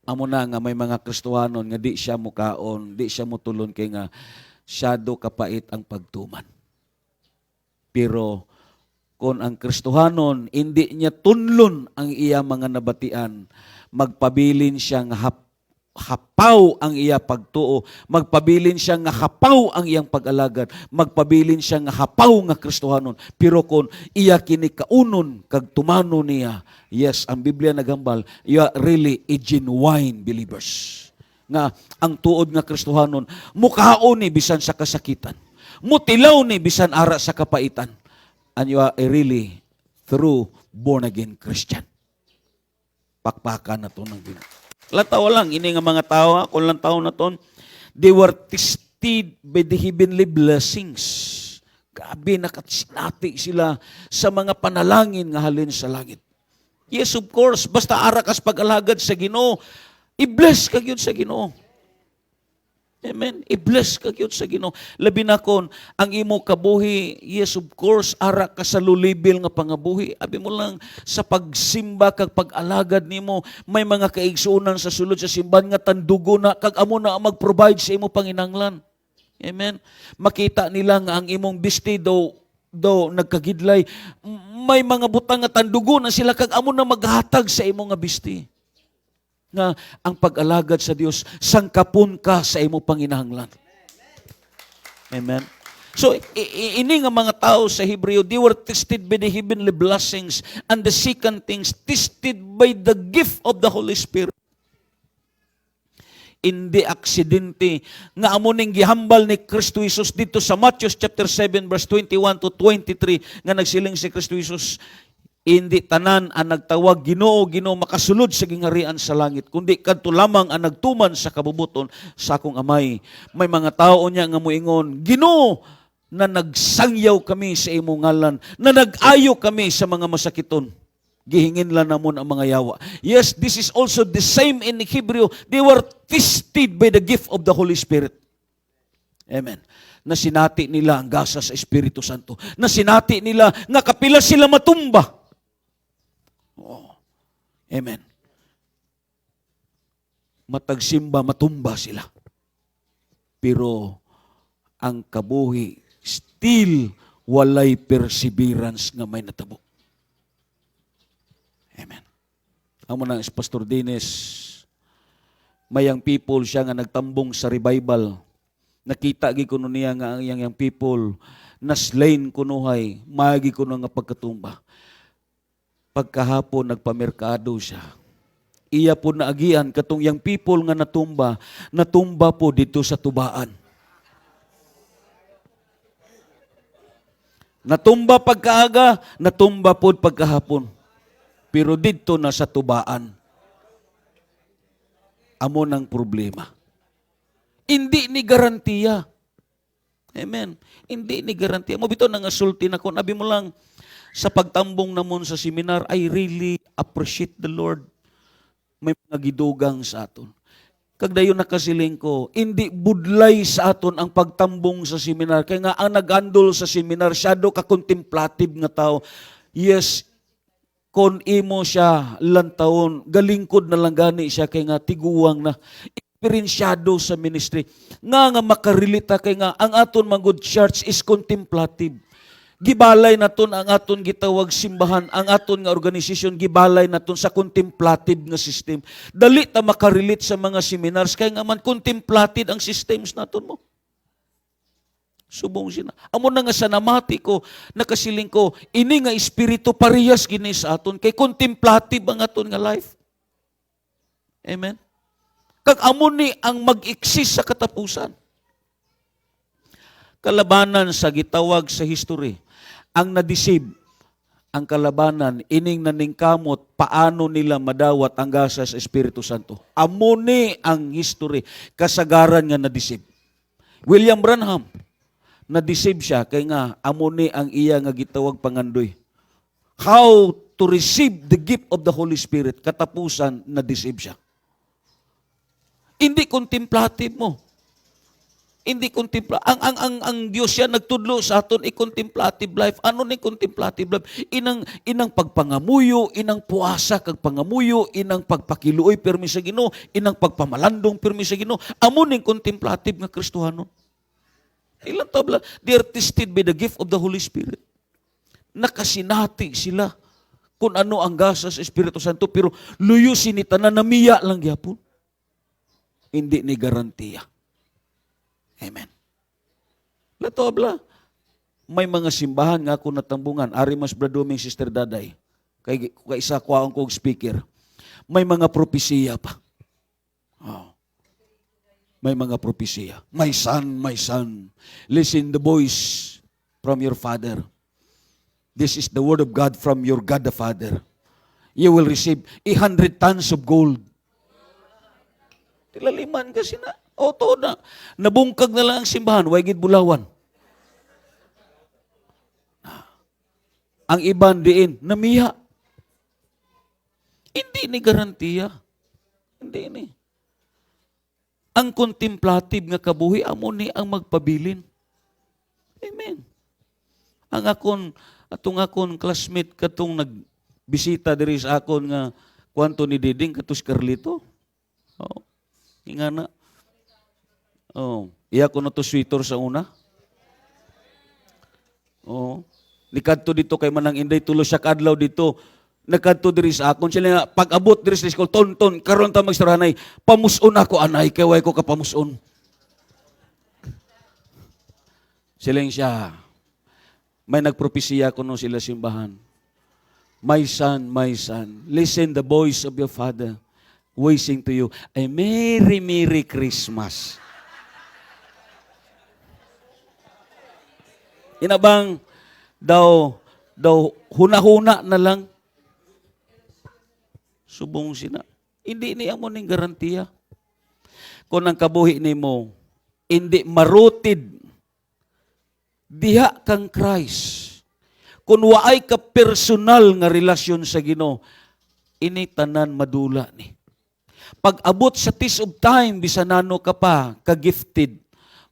S1: Amo na nga may mga Kristohanon nga di siya mukaon, di siya mutulon kay nga syado kapait ang pagtuman. Pero kung ang Kristohanon hindi niya tunlon ang iya mga nabatian, magpabilin siya nga hapaw ang iya pagtuo, magpabilin siya nga hapaw ang iyang pag-alagad, magpabilin siya nga hapaw nga Kristohanon. Pero kung iya kini kaunon kag tumano niya, yes, ang Biblia nagambal, you are really a genuine believers. Nga ang tuod nga Kristohanon, mukhaon ni bisan sa kasakitan, mutilaw ni bisan ara sa kapaitan, and you are a really true born-again Christian. Pakpakan na to ng Ginoo. Lataw lang, ini nga mga tao, kung lang tao na ton, they were tested by the heavenly blessings. Grabe, nakasinati sila sa mga panalangin nga halin sa langit. Yes, of course, basta arakas pag-alagad sa Ginoo, i-bless ka yun sa Ginoo. Amen. I-bless ka yun sa Ginoo. Labi na kon, ang imo kabuhi, yes, of course, ara ka sa lulibil nga pangabuhi. Abi mo lang, sa pagsimba kag pag-alagad nimo, may mga kaigsunan sa sulod sa simbahan nga tandugo na, kag amo na mag-provide sa imo panginanglan. Amen. Makita nila nga ang imong bisti daw nagkagidlay, may mga butang nga tandugo na sila, kag amo na maghatag sa imo nga bisti. Nga ang pag-alagad sa Dios, sangkapon ka sa imo panginahanglan. Amen. So, ini nga mga tao sa Hebreo, they were tested by the heavenly blessings, and the second things, tested by the gift of the Holy Spirit. Hindi aksidente nga amo ning gihambal ni Kristo Jesus dito sa Matthew chapter 7 verse 21 to 23 nga nagsiling si Kristo Jesus, hindi tanan ang nagtawag Ginoo, Ginoo makasulod sa gingharian sa langit, kundi kadto lamang ang nagtuman sa kabubuton sa akong Amay. May mga tao niya nga moingon, Ginoo, na nagsangyaw kami sa imong ngalan, na nag-ayo kami sa mga masakiton. Gihingin lang namon ang mga yawa. Yes, this is also the same in Hebrew. They were tested by the gift of the Holy Spirit. Amen. Na sinati nila ang gasa sa Espiritu Santo. Na sinati nila nga kapila sila matumba. Oh. Amen. Matagsimba, matumba sila. Pero ang kabuhi, still walay perseverance nga may natabo. Amen. Amo na si Pastor Dennis, mayang people siya nga nagtambong sa revival. Nakita gi kuno niya nga ang yang people naslain kunuhay, magi kuno nga pagkatumba. Pagkahapon nagpamerkado siya. Iya po naagian katong yang people nga natumba po dito sa tubaan. Natumba pagkaaga, natumba po pagkahapon. Pero dito na sa tubaan, amo ng problema. Hindi ni garantiya. Amen. Hindi ni garantiya. Mo bitaw nang asulti na ko, nabi mo lang, sa pagtambong namon sa seminar, I really appreciate the Lord. May mga gidugang sa aton. Kag dayon nakasiling ko, hindi budlay sa aton ang pagtambong sa seminar. Kaya nga ang nag-handle sa seminar, syado ka contemplative nga tao. Yes, kon imo siya lantawon, galingkod na lang gani siya, kaya nga tiguwang na. Experiensyado sa ministry. Nga makarilita, kaya nga ang aton mga good church is contemplative. Gibalay naton ang aton gitawag simbahan, ang aton nga organisasyon, gibalay naton sa contemplative nga system. Dali ta makarelate sa mga seminars, kaya nga man contemplative ang systems naton mo. Subong sina. Amo na nga sa namati ko, nakasiling ko, ini nga espiritu parehas gini sa aton, kay contemplative ang aton nga life. Amen? Kag amo ni ang mag-exist sa katapusan. Kalabanan sa gitawag sa history, ang nadisib, ang kalabanan, ining naningkamot, paano nila madawat ang gasa sa Espiritu Santo. Amo ni ang history, kasagaran nga nadisib. William Branham, na-deceive siya kay nga amo ni ang iya nga gitawag pangandoy. How to receive the gift of the Holy Spirit, katapusan na-deceive siya. Hindi contemplative mo. Hindi ang Dios siya nagtudlo sa aton i-contemplative life. Ano ni contemplative life? Inang pagpangamuyo, inang puasa kag pangamuyo, inang pagpakiluoy permi sa Ginoo, inang pagpamalandong permi sa Ginoo. Amo ning contemplative nga Kristohano. Ilang tabla, they are tested by the gift of the Holy Spirit. Nakasinati sila kung ano ang gasa sa Espiritu Santo, pero luyusin ni tanan namiya lang gyapon. Hindi ni garantiya. Amen. Lato abla, may mga simbahan nga ako natambungan. Ari mas braduming Sister Daday. Kay isa ko ang kong speaker. May mga propesiya pa. Oh. May mga propesiya. My son, listen the voice from your father. This is the word of God from your God the Father. You will receive 100 tons of gold. Tilaliman kasi na. O, to na. Nabungkag na lang ang simbahan. Waigid bulawan. Ang iban diin, namiya. Hindi ni garantiya. Hindi ni. Ang contemplative nga kabuhi, amo ni ang magpabilin. Amen. Ang atong akon classmate katong nagbisita diri sa akon nga kwanto ni Diding katus Carlito. Oh. Inga na. Oh, iya ko na to sweeter sa una. Oh, nikadto dito kay Manang Inday tulo siya kadlaw dito. Nagkadto diri sa akon sila nga pag-abot diri sa school tonton karon ta magstorhanay pamuson ako anay kay way ko ka pamuson. Siling siya. May nagpropesiya kuno sila simbahan. My son, listen the voice of your father wishing to you a Merry Christmas. Inabang daw huna-huna na lang. Subong sina. Hindi niya mo ning garantiya. Kung ang kabuhi ni mo, hindi marutid, diha kang Christ. Kung waay ka personal nga relasyon sa Ginoo, ini tanan madula ni. Pag abot sa tis of time, bisanano ka pa, ka-gifted,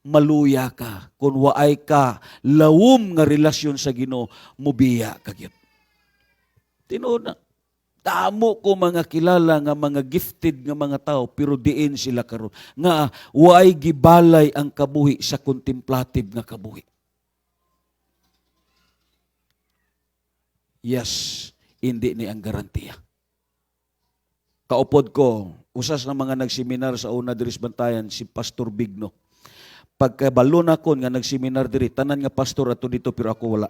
S1: maluya ka. Kung waay ka, lawom nga relasyon sa Ginoo, mubiya ka gyud. Tinuod na. Damo ko mga kilala nga mga gifted nga mga tao, pero diin sila karon. Nga, waay gibalay ang kabuhi sa contemplative nga kabuhi. Yes, hindi ni ang garantiya. Kaupod ko, usas na mga nagseminar sa una diri sa Bantayan, si Pastor Bigno. Pagkabalo na ko nga nagseminar diri, tanan nga pastor ato dito pero ako wala.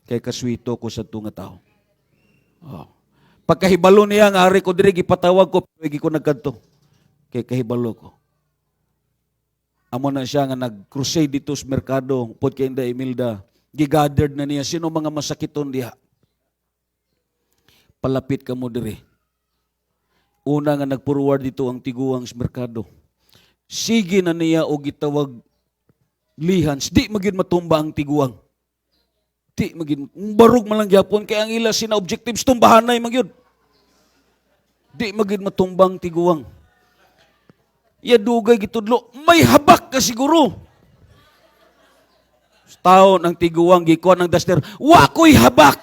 S1: Kay kaswito ko sa tunga tao. Oh. Pagkahibalo niya nga ari ko diri gipatawag ko pigi ko nagkadto. Kay kahibalo ko. Amo na siya nga nag-crusade dito sa merkado, pod kay Inday Imelda. Gigathered na niya sino mga masakiton diha. Palapit ka mo diri. Una nga nag-forward dito ang tiguang sa merkado. Sige na niya o gitawag lihans, di magid matumba ang tiguang. Di magid barog man lang gyapon kay ang ila sina objectives tumbahanay magyud. Di magid matumbang tiguang. Ya dugay gitudlo, may habak ka siguro. Taon ang tiguang gikuan ng daster, wa ko'y habak.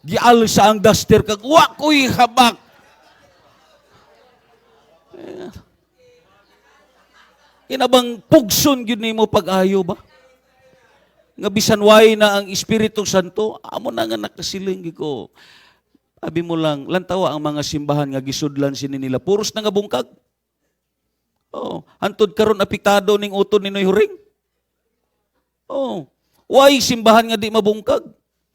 S1: Gial sa ang duster kag wa ko'y habak. Inabang pugson gyud nimo pag-ayo ba? Nga bisan way na ang Espiritu Santo, amo na nga nakasiling ko. Abi mo lang, lantawa ang mga simbahan nga gisudlan sini nila puros na nga bungkag. Oh, hantod karon apektado ning uton ni Huring. Oh, why simbahan nga di mabungkag?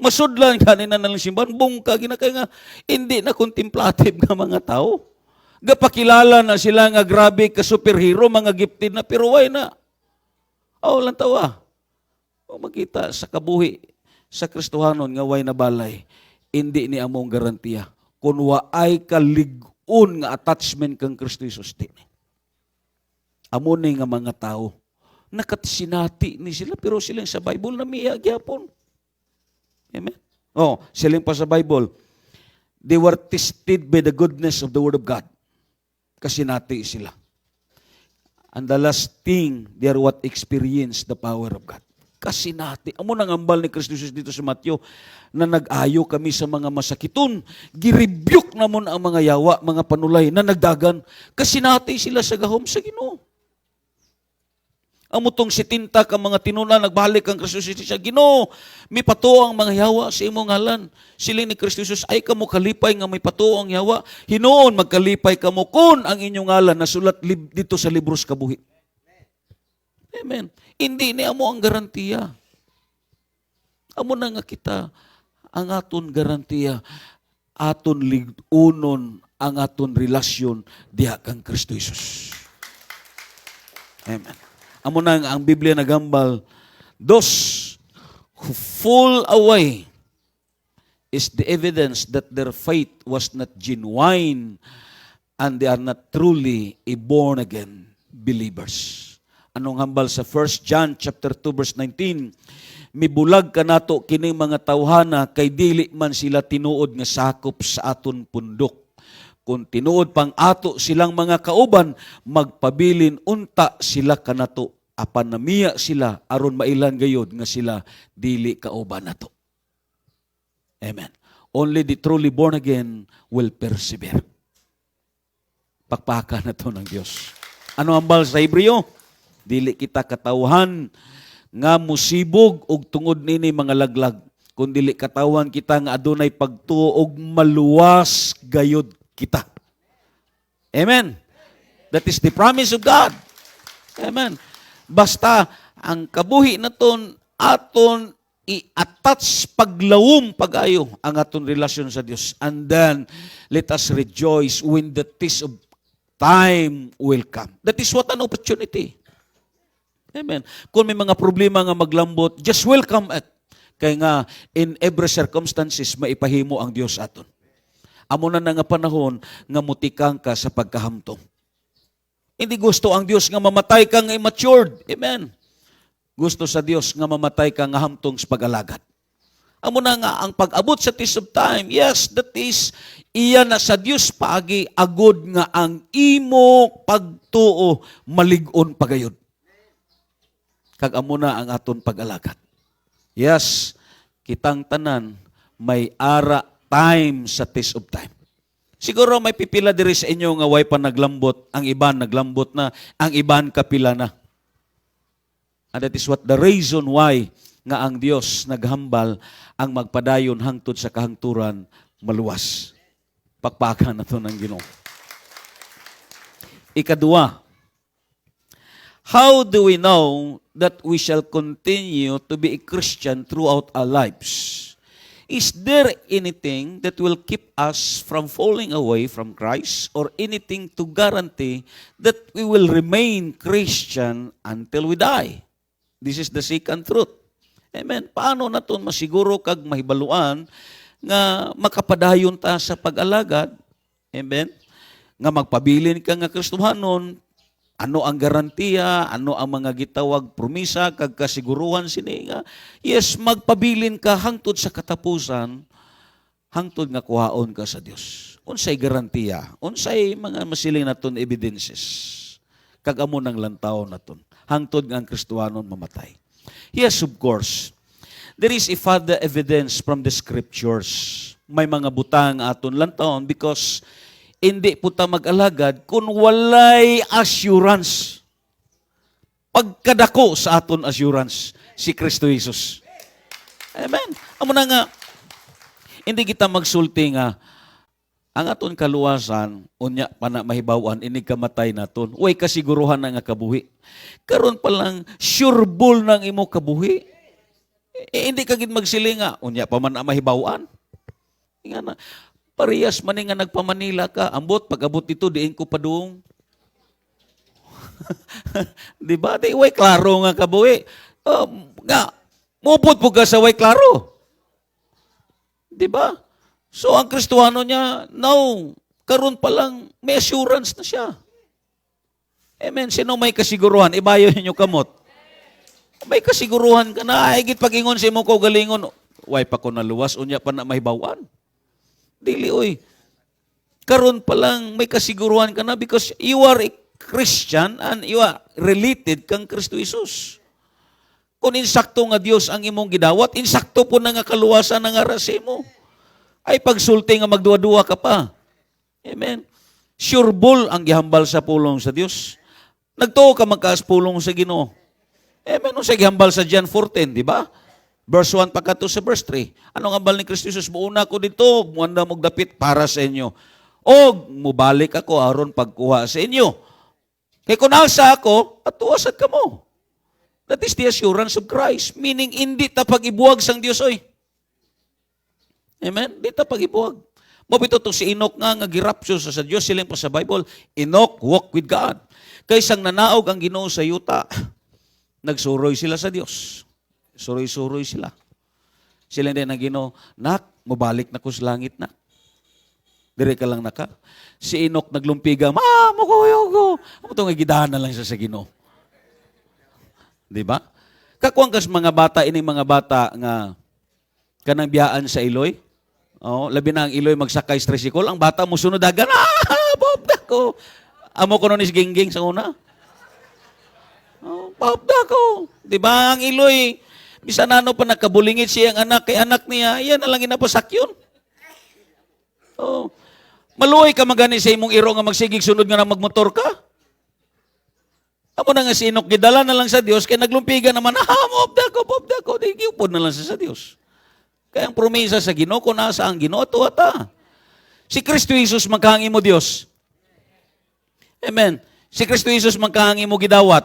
S1: Masudlan kanina na lang simbahan, bungkag na kay nga hindi na contemplative nga mga tao. Gapakilala na sila nga grabe ka superhero, mga gifted na, pero why na? Oh, lantawa. O makita sa kabuhi sa Kristohanon nga way na balay, hindi ni among garantiya. Kung waay kalig-on nga attachment kang Kristo Jesus din. Amo ni nga mga tao, nakasinati ni sila, pero silang sa Bible na miya gyapon. Amen? Oh, silang pa sa Bible, they were tested by the goodness of the Word of God. Kasinati sila. And the last thing, they are what experienced the power of God. Kasinati. Amo nang ambal ni Kristo Jesus dito sa Mateo, na nag-ayo kami sa mga masakiton, girebuke namon ang mga yawa, mga panulay na nagdagan. Kasinati sila sa gahom sa Ginoo. Amo tong 70 ka mga tinuna nagbalik ang Kristo Jesus sa Ginoo. May patuo ang mga yawa sa imong ngalan. Siling ni Kristo Jesus, ay kamo kalipay nga may patuo ang yawa. Hinuon magkalipay kamo kun ang inyong ngalan nasulat dito sa libro sa kabuhi. Amen. Hindi ni amo ang garantiya. Amo na nga kita ang aton garantiya, aton ligunon ang aton relasyon diha kang Kristo Jesus. Amen. Amo na ang Biblia nagambal, those who fall away is the evidence that their faith was not genuine and they are not truly a born-again believers. Anong hambal sa 1 John chapter 2 verse 19? Mibulag ka nato kining mga tawhana kay dili man sila tinuod nga sakop sa aton pundok. Kung tinuod pang ato silang mga kauban, magpabilin unta sila kanato. Apan namiya sila aron mailan gayod nga sila dili kauban nato. Amen. Only the truly born again will persevere. Pakpaka na to ng Diyos. Ano ang bal sa Hebreo? Dili kita katawhan nga musibog og tungod nini mga laglag. Kung dili katawan kita nga adunay pagtuo og maluwas gayod kita. Amen. That is the promise of God. Amen. Basta ang kabuhi naton aton i-attach paglawom pag-ayo ang aton relasyon sa Dios. And then let us rejoice when the test of time will come. That is what an opportunity. Amen. Kung may mga problema nga maglambot, just welcome it. Kaya nga in every circumstances maipahimo ang Dios aton. Amo na nga panahon nga mutikang ka sa pagkahamtong. Hindi gusto ang Diyos nga mamatay ka nga immatured. Amen. Gusto sa Diyos nga mamatay ka nga hamtong sa pag-alagad. Amo na nga ang pag-abot sa test of time. Yes, that is iya na sa Diyos paagi agod nga ang imo pagtuo malig-on pagayod. Kag amo na ang aton pag-alagad. Yes, kitang tanan may ara time sa test of time. Siguro may pipila diri sa inyo nga way pa naglambot, ang iban naglambot na, ang iban kapila na. And that is what the reason why nga ang Dios naghambal ang magpadayon hangtod sa kahangturan maluwas. Pakpakan na to ng Ginoo. Ikadua, how do we know that we shall continue to be a Christian throughout our lives? Is there anything that will keep us from falling away from Christ or anything to guarantee that we will remain Christian until we die? This is the second truth. Amen. Paano naton masiguro kag mahibaluan nga makapadayon ta sa pag-alagad? Amen. Nga magpabilin ka nga Kristohanon, ano ang garantiya, ano ang mga gitawag promisa, kag kasiguruhan sini nga, yes, magpabilin ka hangtod sa katapusan, hangtod nga kuhaon ka sa Dios. Unsay garantiya, unsay mga masiling naton evidences, kag amo nang lantaw naton, hangtod nga ang Kristohanon mamatay. Yes, of course, there is a further evidence from the scriptures. May mga butang aton lantawon because hindi po ta mag-alagad kung walay assurance. Pagkadako sa aton assurance, si Kristo Jesus. Amen. Amo na nga, hindi kita magsulti nga, ang aton kaluwasan, unya pa na mahibawan, inig kamatay naton. Way kasiguruhan na nga kabuhi. Karon pa lang, sureball ng imo kabuhi. Hindi ka gid magsilinga, unya pa man na mahibawan. Nga na, parehas man nga nagpamanila ka, ambot, pag-abot dito, diin ko pa doong. Di ba? Di, way klaro nga kabuhi. Nga, mupot po ka sa way klaro. Di ba? So ang Kristiyano niya, now, karon pa lang, may assurance na siya. Amen. Sino may kasiguruhan? Ibayo ninyo kamot. May kasiguruhan ka na. Ay, pag-ingon sa imo ko galingon. Way pa ko naluwas, unya pa na may bawan. Dili, oy. Karon pa lang, may kasiguruhan ka na because you are a Christian and you are related kang Kristo Jesus. Kung insakto nga Dios ang imong gidawat, insakto po na nga kaluwasan ng arase mo. Ay pagsulti nga magduwa-duwa ka pa. Amen. Sureball ang gihambal sa pulong sa Dios. Nagtuo ka magkaas pulong sa Ginoo. Amen. Sa gihambal sa John 14, di ba? Verse 1 pagkato sa verse 3. Anong hambal ni Kristo Jesus? Muuna ko dito, muanda mong dapit para sa inyo. O mubalik ako aron pagkuha sa inyo. Kaya kung asa ako, at tuwasad ka mo. That is the assurance of Christ. Meaning, hindi ta pag-ibuwag sang Diyos, oy. Amen? Hindi ta pag-ibuwag. Mabito to si Enoch nga girapsyo sa Diyos, silang pa sa Bible, Enoch walk with God. Kaysang nanaog ang Ginoo sa yuta, nagsuroy sila sa Diyos. Suroy-suroy sila. Sila din ang Ginoo, nak, mabalik na ko sa langit na. Dire ka lang naka. Si Enoch naglumpiga, mukuyogo. Amo itong igidahan na lang siya sa Ginoo. Di ba? Kakuang kas mga bata, ining mga bata nga kanang biyaan sa iloy. Oh, labi na ang iloy magsakay sa tricycle. Ang bata mo sunod dagan, Bob ko. Amo ko nun is gingging sa una. Oh, Bob ko. Di ba? Ang iloy, bisan ano pa nakabulingit siya ang anak, kay anak niya, yan na lang inapasakyon. Oh, maluoy ka magani sa imong iro nga magsigig sunod nga na magmotor ka. Amo na nga si Enoch, gidala na lang sa Dios, kaya naglumpiga naman, Bob ko, di giupod na lang sa Dios. Kaya ang promesa sa Ginoo, kung nasa ang Ginoo, tuwata. Si Kristo Jesus magkahangi mo Dios. Amen. Si Kristo Jesus magkahangi mo gidawat.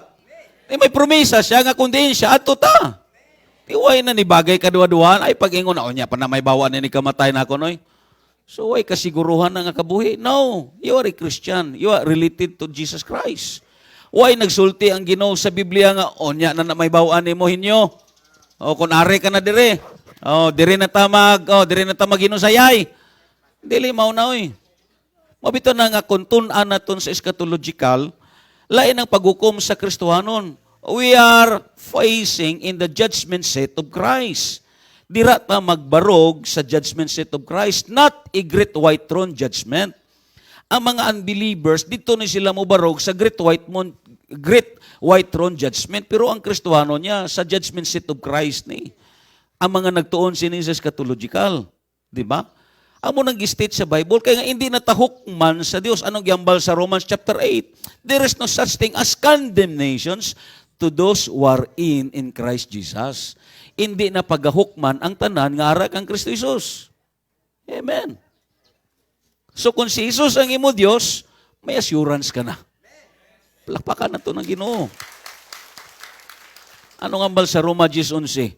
S1: May promesa siya nga kundi siya at tuta. Tiway na ni bagay kadua-duhan, ay pag-ingon na, niya pa na may bawaan ni kamatay na ako, noy. So, ay kasiguruhan na nga kabuhi. No, you are a Christian. You are related to Jesus Christ. Why nagsulti ang Ginoo sa Biblia nga, onya na may bawaan ni mo hinyo. O, kung are ka na dire. O, dire na tamag hinusayay. Dili mao na, oy. Mabito na nga kung tunan naton sa eschatological, lain ang paghukom sa Kristohanon. We are facing in the judgment seat of Christ. Dira ta magbarog sa judgment seat of Christ, not a great white throne judgment. Ang mga unbelievers, dito ni sila mubarog sa great white throne judgment. Pero ang Kristohano niya, sa judgment seat of Christ ni. Ang mga nagtuon sini sa eschatological. Di ba? Amo nang state sa Bible, kaya nga hindi natahukman sa Dios. Anong giyambal sa Romans chapter 8? There is no such thing as condemnations to those who are in Christ Jesus. Hindi na pagahukman ang tanan nga ara kang Kristo Jesus. Amen. So kung si Jesus ang imo Dios, may assurance ka na. Palakpakan na to ng Ginoo. Anong ambal sa Roma 10:11?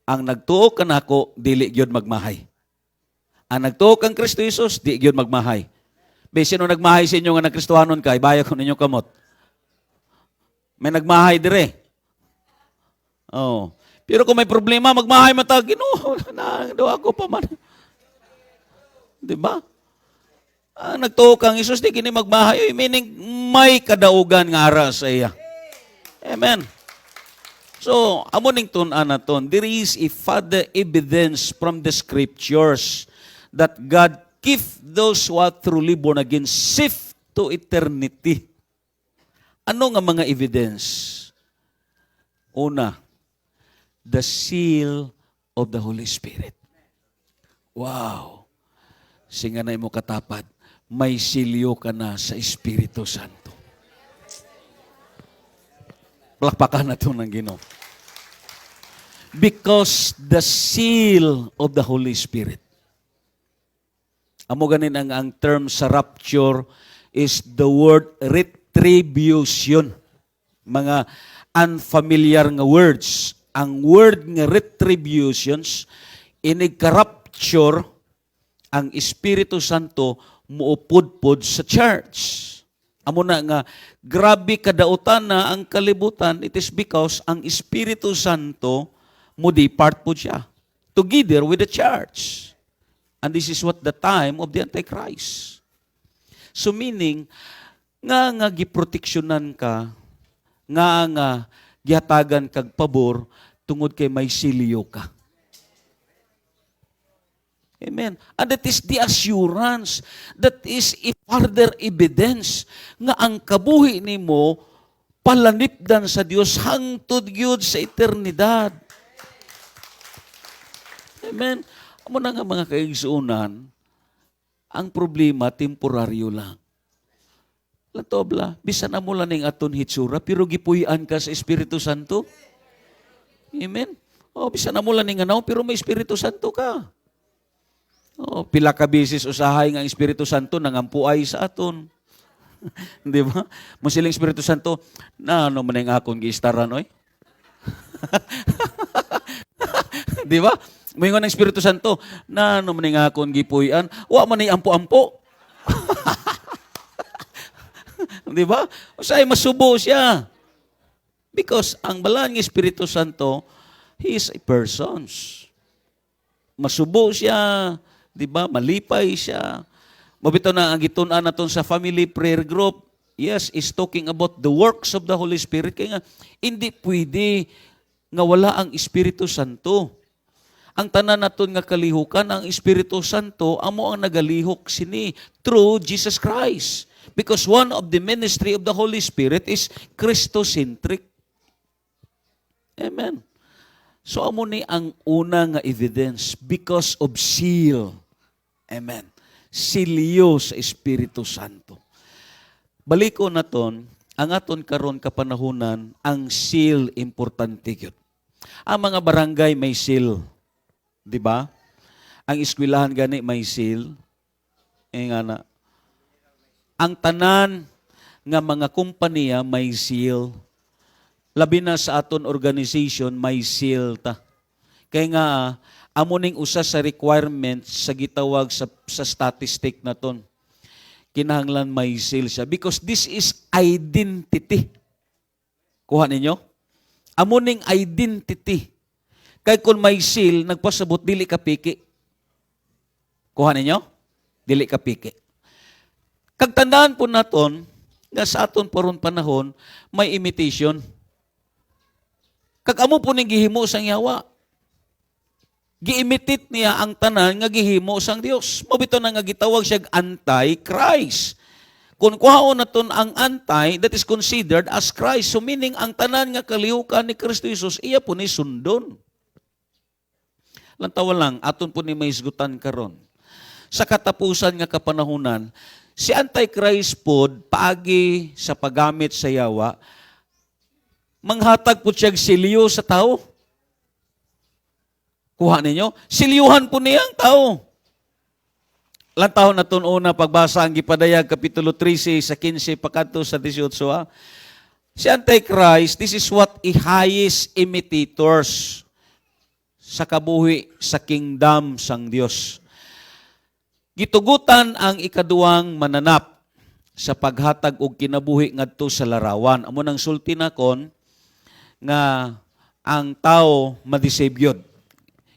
S1: Ang nagtuo ka nako, dili gyud magmahay. Ang nagtuo kang Kristo Jesus, di gyud magmahay. Base sino nagmahay sa inyo nga nagkristohanon ka, ibaya ko ninyo kamot. May nagmahay dire. Oh. Pero kung may problema, magmahay mata, Ginoo, doa ko pa man. Di ba? Nagtuo kang Isus, di kini magmahay, meaning may kadaugan nga ara sa iya. Amen. So, amo ning tun-an naton, there is a further evidence from the scriptures that God keep those who are truly born again safe to eternity. Ano nga mga evidence? Una, the seal of the Holy Spirit. Wow. Singa na imo katapat, may silyo ka na sa Espiritu Santo. Palakpakan na ito ng Ginoo. Because the seal of the Holy Spirit. Amo ganin ang term sa rapture is the word retribution. Mga unfamiliar nga words. Ang word nga retributions, inig-rapture ang Espiritu Santo muupod-pod sa church. Amo na nga, grabe kadautan na ang kalibutan, it is because ang Espiritu Santo mo depart po siya together with the church. And this is what the time of the Antichrist. So meaning, nga giproteksyonan ka, nga gihatagan kag pabor, tungod kay may silyo ka. Amen. And that is the assurance. That is a further evidence nga ang kabuhi nimo palanipdan sa Dios hangtod gyud sa eternidad. Amen. Amo na nga mga kaigsuonan, ang problema temporaryo lang. Latobla, bisan na mo lang ning aton hitsura, pero gipuy-an ka sa Espiritu Santo. Amen. Oh, bisan na mo lang ning anaw, pero may Espiritu Santo ka. Oh, pila ka beses usahay nga ang Espiritu Santo nangampuay sa aton. Di ba? Musiling Espiritu Santo, na ano man ang akong giistaran, oy? Di ba? Moingon ang Espiritu Santo, na ano man ang akong gipuy-an, wa man ay ampo-ampo. Di ba? Usahay masubo siya. Because ang balaan ng Espiritu Santo, He is a person. Masubo siya, di ba? Malipay siya. Mabito na ang gitun-an naton sa family prayer group. Yes, is talking about the works of the Holy Spirit. Kaya nga, hindi pwede nga wala ang Espiritu Santo. Ang tanan naton nga kalihukan, ang Espiritu Santo, amo ang nagalihok sini through Jesus Christ. Because one of the ministry of the Holy Spirit is Christocentric. Amen. So amo ni ang una nga evidence because of seal. Amen. Silyo sa Espiritu Santo. Baliko naton, ang aton karon kapanahunan, ang seal importante gyud. Ang mga barangay may seal, di ba? Ang eskwelahan gani may seal. Nga na. Ang tanan nga mga kompanya may seal. Labi na sa aton organization, may seal ta. Kaya nga, amo ning usa sa requirements sa gitawag sa statistic naton. Kinahanglan may seal siya. Because this is identity. Kuha ninyo? Amo ning identity. Kaya kung may seal, nagpasabot, dili ka piki. Kuha ninyo? Dili ka piki. Kagtandaan po naton, nga sa aton paron panahon, may imitation. Kag amo po ning gihimo sang yawa. Giimitate niya ang tanan nga gihimo sang Dios. Mabito na nga gitawag siya anti-Christ. Kung kuhaon naton ang anti, that is considered as Christ. So meaning ang tanan nga kalihukan ni Kristo Jesus, iya po ni sundon. Lantawa lang, aton po ni maisgutan karon. Sa katapusan nga kapanahunan, si Antichrist po, paagi sa paggamit sa yawa, manghatag po siya silyo sa tao. Kuha ninyo, silyuhan po niya ang tao. Lantaw na ito una pagbasa ang gipadayag Kapitulo 13 sa 15 pagkadto sa 18. Si Antichrist, this is what the highest imitators sa kabuhi sa kingdom sang Dios. Gitugutan ang ikaduwang mananap sa paghatag og kinabuhi ngadto sa larawan. Amo nang sulti nakon nga ang tao madisabiyod.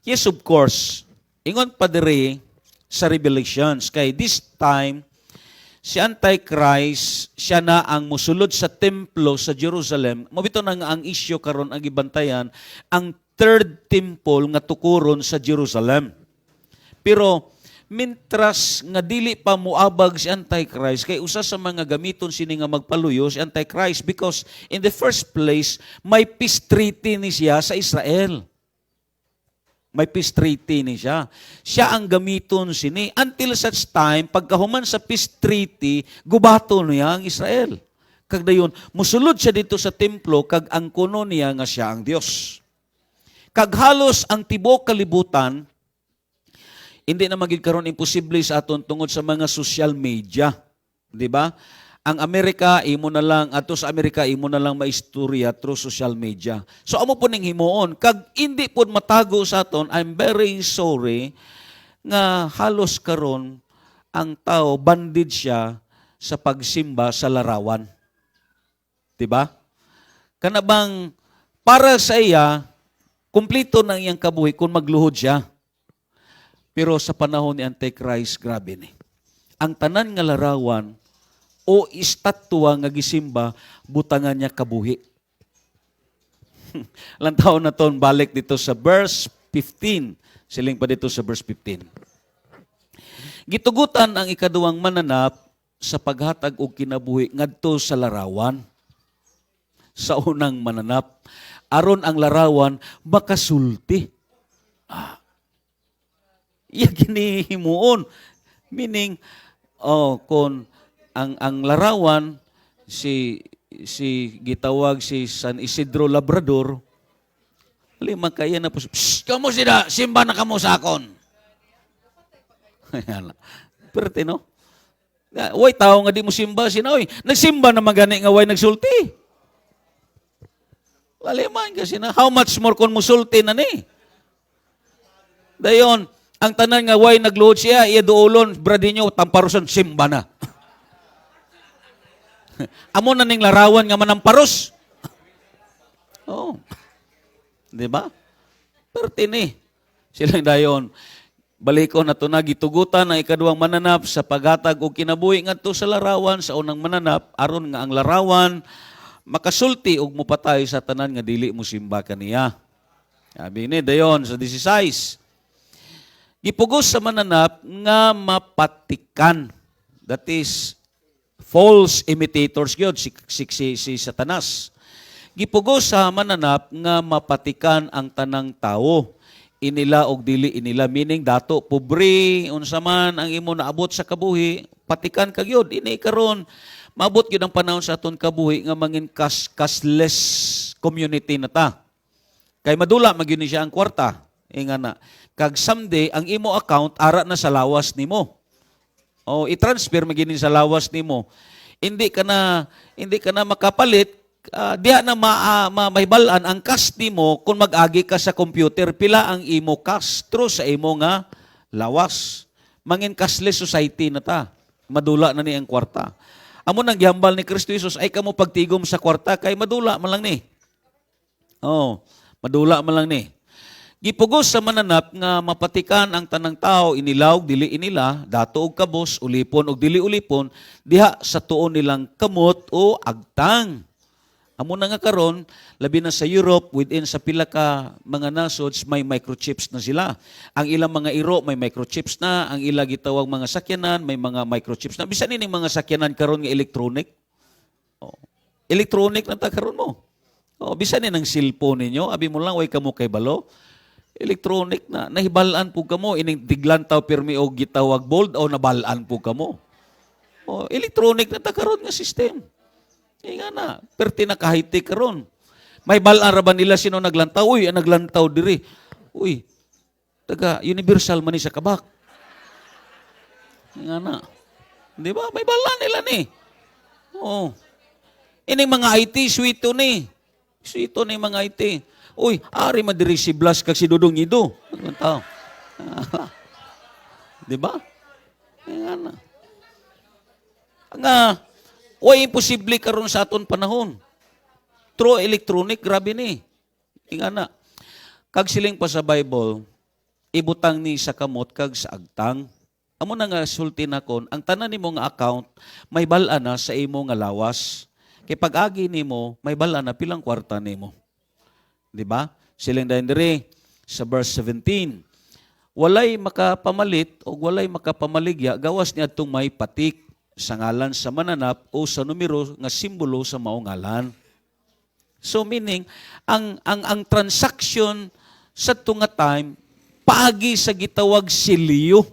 S1: Yes, of course. Ingon pa diri sa Revelations kay this time si Antichrist siya na ang musulod sa templo sa Jerusalem. Mabito na nga ang isyu karon ang gibantayan ang third temple nga tukuron sa Jerusalem. Pero mintras nga dili pa muabag si Antichrist kay usa sa mga gamiton sini nga magpaluyo si Antichrist because in the first place may peace treaty ni siya sa Israel. May peace treaty ni siya. Siya ang gamiton sini until such time pagkahuman sa peace treaty gubato niya ang Israel. Kag dayon musulod siya dito sa templo kag ang kuno niya nga siya ang Dios. Kag halos ang tibuok kalibutan hindi na magig karon imposible sa aton tungod sa mga social media, di ba? Ang Amerika imo na lang ato sa Amerika imo na lang maistorya through social media. So amo po ning himuon kag hindi pod matago sa aton. I'm very sorry nga halos karon ang tao bandid siya sa pagsimba sa larawan. Di ba? Kana bang para sa iya kumpleto na iyang kabuhi kung magluhod siya. Pero sa panahon ni Antichrist, grabe ni. Ang tanan nga larawan o estatwa nga gisimba, butangan niya kabuhi. Ilang taon na ton, balik dito sa verse 15. Siling pa dito sa verse 15. Gitugutan ang ikaduwang mananap sa paghatag og kinabuhi ngadto sa larawan. Sa unang mananap, aron ang larawan makasulti. Iya ginihimuon. Meaning, kung ang larawan, si gitawag si San Isidro Labrador, lima kaya na po, kamo sila, simba na kamo sa akon. Pero no? Way tao nga di mo simba, sinaoy. Nagsimba na magani nga way nagsulti. Laliman kasi na, how much more kon musulti na ni? Dayon, ang tanan nga way nagluhod siya, iya duolon, bradinyo, tamparuson, simba na. Amo na ning larawan nga manamparos. Oh. Di ba? Pertini. Silang dayon, balikon na to na, gitugutan ang ikaduwang mananap sa paghatag o kinabuhi ngadto sa larawan sa unang mananap, aron nga ang larawan makasulti og mupatay sa tanan nga dili mo simba kaniya. Sabi ni dayon sa 16. Gipugos sa mananap nga mapatikan. That is false imitators gyud si Satanas. Gipugos sa mananap nga mapatikan ang tanang tawo. Inila og dili inila, meaning dato pobre unsa man ang imo naabot sa kabuhi, patikan ka gyud. Ini karon maabot gyud ang panahon sa aton kabuhi nga mangin cashless community na ta. Kay madula magyud ni siya ang kwarta. Inga na. Kag someday ang imo account ara na sa lawas nimo. O i-transfer magini sa lawas nimo. Hindi ka na makapalit. Diha na mahibalan ang cash nimo kung mag-agi ka sa computer, pila ang imo cash through sa imo nga lawas. Mangin cashless society na ta. Madula na ni ang kwarta. Amo nang gihambal ni Kristo Jesus ay kamo pagtigom sa kwarta kay madula man lang ni. Madula man lang ni. Gipugos sa mananap nga mapatikan ang tanang tao, inilaw, dili inila, dato og kabos, ulipon og dili ulipon, diha sa tuon nilang kamot o agtang. Amo na nga karon, labi na sa Europe, within sa pila ka mga nasods, may microchips na sila. Ang ilang mga iro, may microchips na. Ang ilang gitawag mga sakyanan, may mga microchips na. Bisan ini mga sakyanan karon nga electronic. Electronic na ta karon mo. Bisan ni ng cellphone ninyo, abi mo lang, way kamo kay balo. Electronic na. Nahibalaan po kamo. Ining tiglantaw pirmi o gitawag bold o nabalaan po kamo. Electronic na takaroon nga system. Nga na. Perti na kahiti karon. May balaan ra ba nila sino naglantaw? Uy, ang naglantaw diri. Uy, taga universal man ni sa kabak. Nga na. Di ba? May balaan nila ni. Ining mga IT, sweeto ni. Sweeto ni mga IT. Uy, ari madiri si Blas kag si Dudong Ido. Tao. Di ba? Nga na. Way imposible karon sa aton panahon. Through electronic, grabe ni. Nga na. Kag siling pa sa Bible, ibutang ni sa kamot kag sa agtang. Amo na nga sulti na kon, ang tanan nimo nga account, may bala na sa imo nga lawas. Kay pag-agi nimo, may bala na pilang kwarta nimo. Di ba? Silang dahil diri sa verse 17. Walay makapamalit o walay makapamaligya, gawas niya itong may patik sa ngalan sa mananap o sa numero nga simbolo sa maungalan. So meaning, ang transaction sa tunga time, paagi sa gitawag silyo.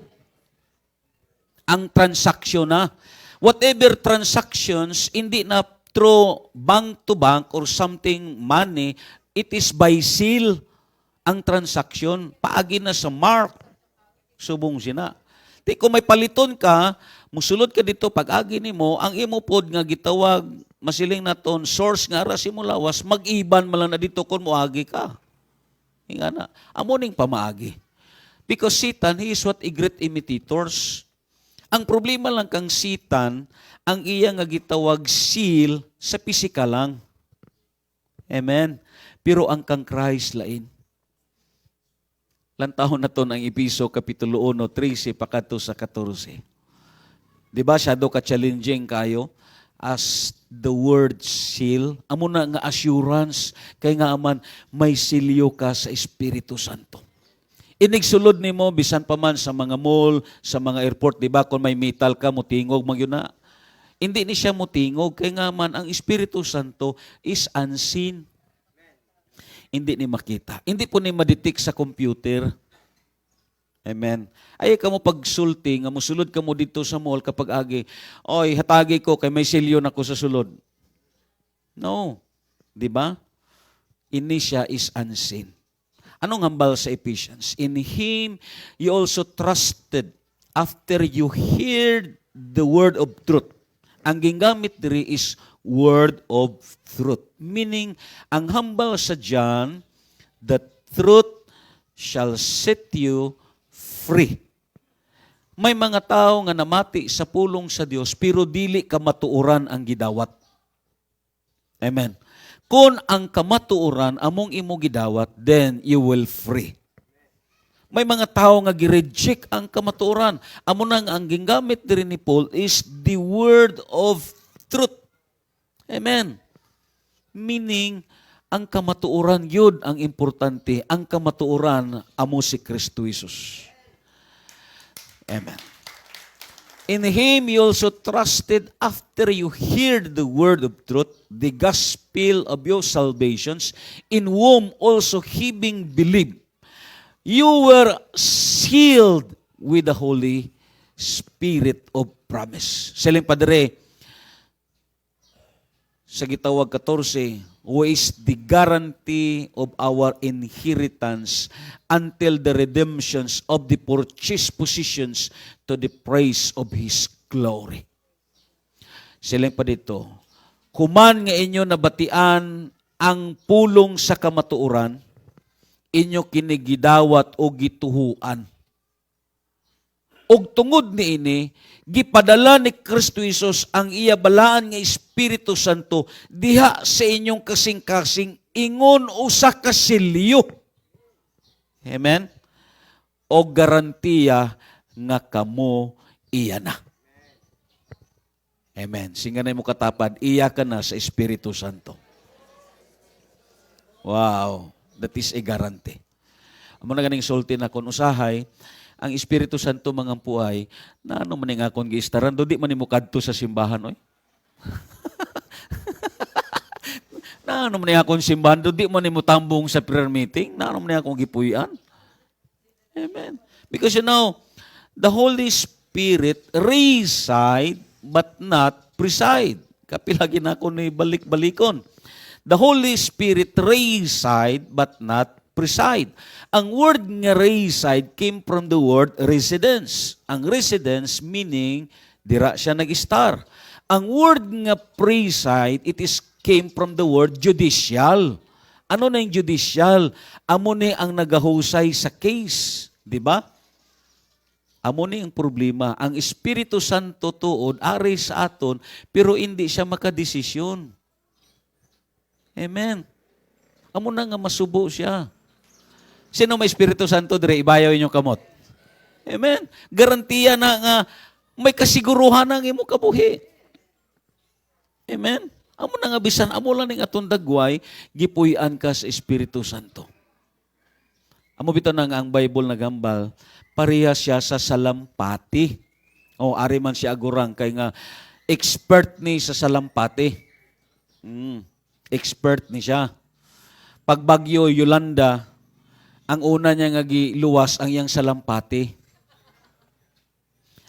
S1: Ang transaction na. Whatever transactions, hindi na through bank to bank or something money, it is by seal ang transaction. Paagi na sa mark. Subong sina. Di kung may paliton ka, musulod ka dito, pag-agi nimo, ang imo pod nga gitawag, masiling naton, source nga ara mo lawas, mag-iban man lang na dito kung muagi ka. Nga na. Amo ning pamaagi. Because Satan, he is what a great imitators. Ang problema lang kang Satan, ang iya nga gitawag seal sa pisika lang. Amen. Pero ang kang Christ lain. Lantahon na to ng Episo Kapitulo 1, 13 pakato sa 14. Di ba siya do ka-challenging kayo? As the word seal, amo na nga assurance, kay nga aman may silyo ka sa Espiritu Santo. Inigsulod ni mo, bisan pa man sa mga mall, sa mga airport, di ba? Kung may metal ka, mutingog, magyuna. Hindi ni siya mutingog, kay nga man ang Espiritu Santo is unseen. Hindi ni makita. Hindi po ni madetect sa computer. Amen. Ay kamo pagsulti, nga musulod ka mo dito sa mall kapag agi, oy, hatagi ko kay may silyo na ko sa sulod. No. Di ba? Ini siya is unseen. Anong hambal sa Ephesians? In Him, you also trusted after you heard the word of truth. Ang gingamit diri is word of truth. Meaning, ang hambal sa John, the truth shall set you free. May mga tao nga namati sa pulong sa Dios pero dili kamatuoran ang gidawat. Amen. Kung ang kamatuoran among imo gidawat, then you will free. May mga tao nga gi-reject ang kamatuoran. Amo nang ang gingamit diri ni Paul is the word of truth. Amen. Meaning, ang kamatuoran yun ang importante. Ang kamatuoran amo si Kristo Jesus. Amen. In Him you also trusted after you heard the word of truth, the gospel of your salvations, in whom also He being believed, you were sealed with the Holy Spirit of promise. Siling padre, sa gitawag 14, who is the guarantee of our inheritance until the redemptions of the purchased possessions to the praise of His glory. Siling pa dito, kuman nga inyo nabatian ang pulong sa kamatuoran, inyo kinigidawat o gituhuan. Og tungod niini, gipadala ni Kristo Jesus ang iya balaan nga Espiritu Santo diha sa inyong kasing-kasing ingon usa ka silyo. Amen? O garantiya nga kamo iya na. Amen. Singanay mo katapad, iya ka na sa Espiritu Santo. Wow. That is a guarantee. Amo na ganing sulti na kun usahay, ang Espiritu Santo mangampuay, na ano man nga akong giistaran, do di man nimo kadto sa simbahan, oy. Na ano man nga akong simbahan, do di man nimo tambong sa prayer meeting, na ano man nga akong gipuy-an. Amen. Because you know, the Holy Spirit reside but not preside. Kapilagi na ako ni balik-balikon. The Holy Spirit reside but not preside. Ang word nga reside came from the word residence. Ang residence meaning dira siya nag-star. Ang word nga preside, it is came from the word judicial. Ano na yung judicial? Amo ni ang nagahusay sa case, di ba? Amo ni ang problema. Ang Espiritu Santo tuod ari sa aton pero hindi siya makadesisyon. Amen. Amo na nga masubo siya. Sino may Espiritu Santo dire ibayaw inyong kamot? Amen. Garantiya na nga may kasiguruhan ang imo kabuhi. Amen. Amo na nga bisan amo lang ning aton dagway gipuy-an ka sa Espiritu Santo. Amo bitaw na nga ang Bible nagambal pareha siya sa salampati. O ari man siya agurang kay nga expert ni sa salampati. Expert ni siya. Pag bagyo Yolanda, ang una niya nga giluwas ang iyang salampati.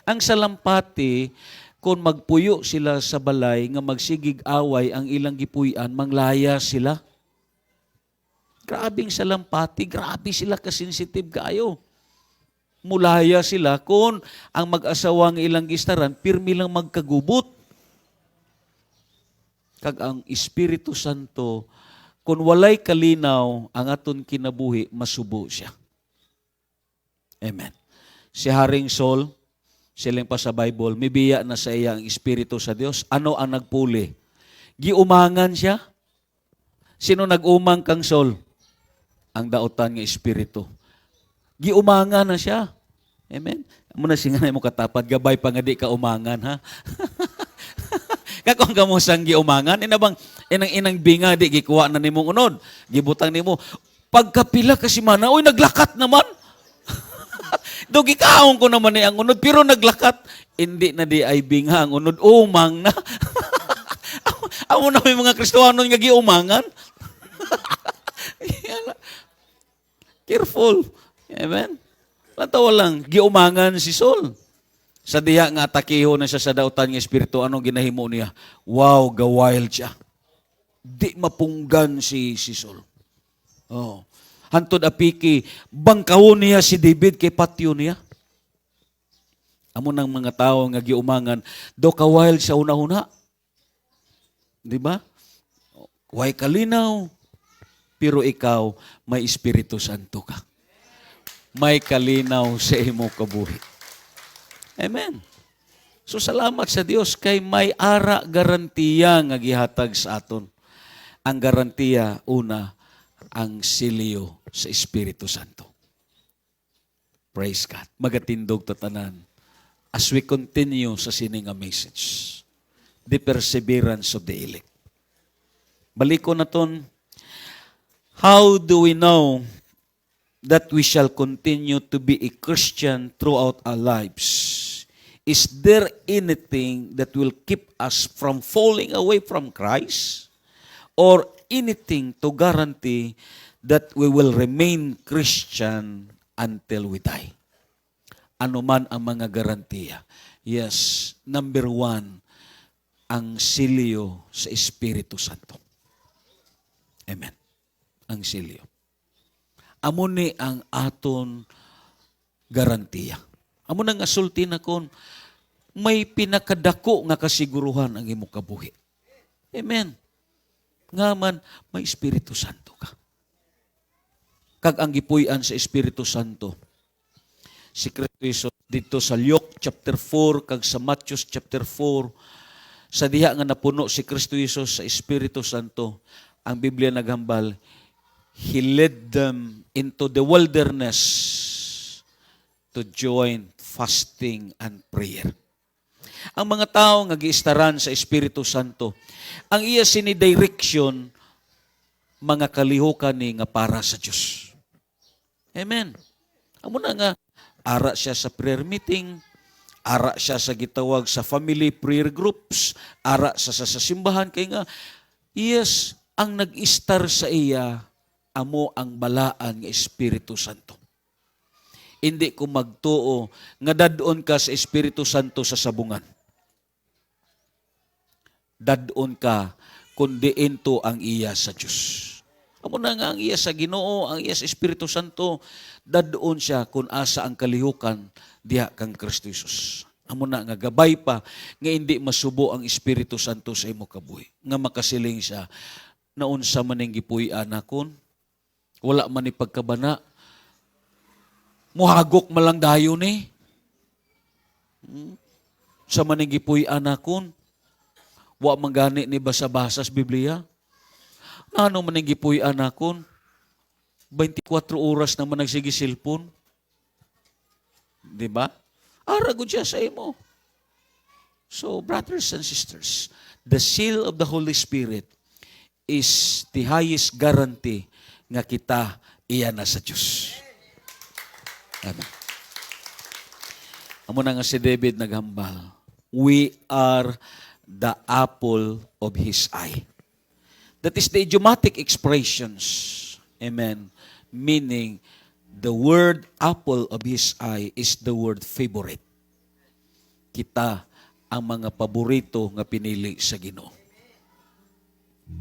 S1: Ang salampati, kung magpuyo sila sa balay nga magsigig away ang ilang gipuy-an, manglaya sila. Grabing salampati, grabe sila kasensitive kaayo. Mulaya sila kung ang mag-asawang ilang gistaran, pirmi lang magkagubot. Kag ang Espiritu Santo, kung walay kalinaw ang aton kinabuhi, masubo siya. Amen. Si Haring Saul, siling pa sa Bible, mibiya na sa iya ang Espiritu sa Dios. Ano ang nagpuli? Giumangan siya. Sino nag-umang kang Saul? Ang daotan nga Espiritu. Giumangan na siya. Amen? Amo na singanay mo katapad, gabay pa nga di ka umangan, ha? Kakong kamusang giumangan, inang binga, di gikuha na nimong unod. Gibutang nimo. Pagkapila kasi mana, uy, naglakat naman. Dogi kaong ko naman ang unod, pero naglakat. Hindi na di ay binga ang unod, umang na. Amo na may mga Kristohanon nga giumangan. Careful. Amen? Latawa lang, giumangan si Saul. Sa diha nga atakiho na siya sa dautan ng Espiritu, anong ginahimo niya? Wow, gawild siya. Di mapunggan si Saul. Oh. Hantod apiki, bangkawon niya si David kay patyo niya. Amo ng mga tao nga giumangan, do ka wild sa una-una. Di ba? Way kalinaw, pero ikaw may Espiritu Santo ka. May kalinaw sa imo kabuhi. Amen. So salamat sa Dios kay may ara garantiya nga gihatag sa aton. Ang garantiya una ang silyo sa Espiritu Santo. Praise God. Magatindog tatanan as we continue sa sining nga message. The perseverance of the elect. Balik ko na ton. How do we know that we shall continue to be a Christian throughout our lives? Is there anything that will keep us from falling away from Christ? Or anything to guarantee that we will remain Christian until we die? Ano man ang mga garantiya? Yes, number 1, ang silyo sa Espiritu Santo. Amen. Ang silyo. Amo ni ang aton garantiya. Amo na nga sulti na kon, may pinakadako nga kasiguruhan ang imong kabuhi. Amen. Nga man, may Espiritu Santo ka. Kag ang gipuy-an sa Espiritu Santo, si Kristo Jesus dito sa Luke chapter 4, kag sa Matthew chapter 4, sa diha nga napuno si Kristo Jesus sa Espiritu Santo, ang Biblia naghambal, He led them into the wilderness to join fasting and prayer. Ang mga tao nga giistaran sa Espiritu Santo, ang iya sini-direction, mga kalihukan ni nga para sa Diyos. Amen. Amo na nga, ara siya sa prayer meeting, ara siya sa gitawag sa family prayer groups, ara sa simbahan, kay nga, yes, ang nag-istar sa iya, amo ang balaan ng Espiritu Santo. Hindi ko magtuo nga dadon ka sa Espiritu Santo sa sabungan. Dadon ka kundi ento ang iya sa Diyos. Amo na nga ang iya sa Ginoo, ang iya sa Espiritu Santo, dadon siya kung asa ang kalihukan diha kang Kristo Jesus. Amo na nga gabay pa nga hindi masubo ang Espiritu Santo sa imo kabuhi. Nga makasiling siya, naunsa man ning gipuy-an akon, wala man ni pagkabana, muhagok malang dayon ni. Sa man ning gipuy-an akon, wa man gani ni basa-basa sa Biblia. Ano man ning gipuy-an akon, 24 oras naman nagsige cellphone. Di ba? Aragod siya sa imo. So, brothers and sisters, the seal of the Holy Spirit is the highest guarantee nga kita iya na sa Diyos. Amen. Amo na nga si David naghambal, we are the apple of His eye. That is the idiomatic expressions. Amen. Meaning, the word apple of His eye is the word favorite. Kita ang mga paborito nga pinili sa Ginoo.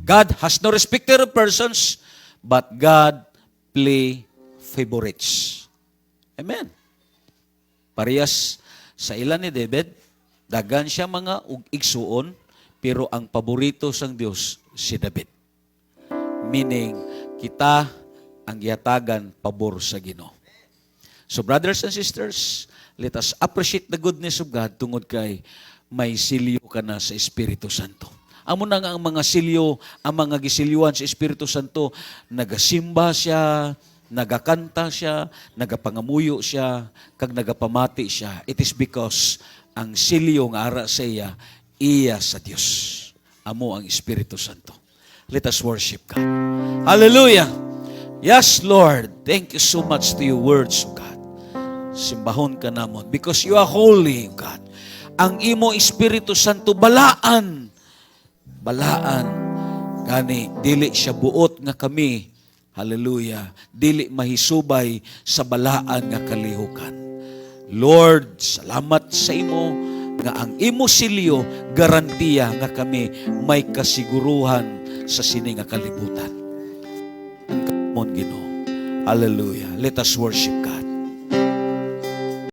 S1: God has no respecter of persons, but God play favorites. Amen. Parehas sa ilan ni David, dagan siya mga igsuon, pero ang paborito sang Dios si David. Meaning, kita ang gihatagan pabor sa Ginoo. So brothers and sisters, let us appreciate the goodness of God tungod kay may silyo ka na sa Espiritu Santo. Amo na nga ang mga silyo, ang mga gisilyuan sa Espiritu Santo, nagasimba siya, nagakanta siya, nagapangamuyo siya, kag nagapamati siya, it is because ang silyo nga ara sa iya sa Dios. Amo ang Espiritu Santo. Let us worship God. Hallelujah! Yes, Lord. Thank you so much to your words, O God. Simbahon ka namon because you are holy, O God. Ang imo Espiritu Santo balaan. Balaan. Gani, dili siya buot nga kami. Hallelujah. Dili mahisubay sa balaan nga kalihukan. Lord, salamat sa imo nga ang imo silyo garantiya nga kami may kasiguruhan sa sini nga kalibutan. Ang kamon Ginoo. Hallelujah. Let us worship God.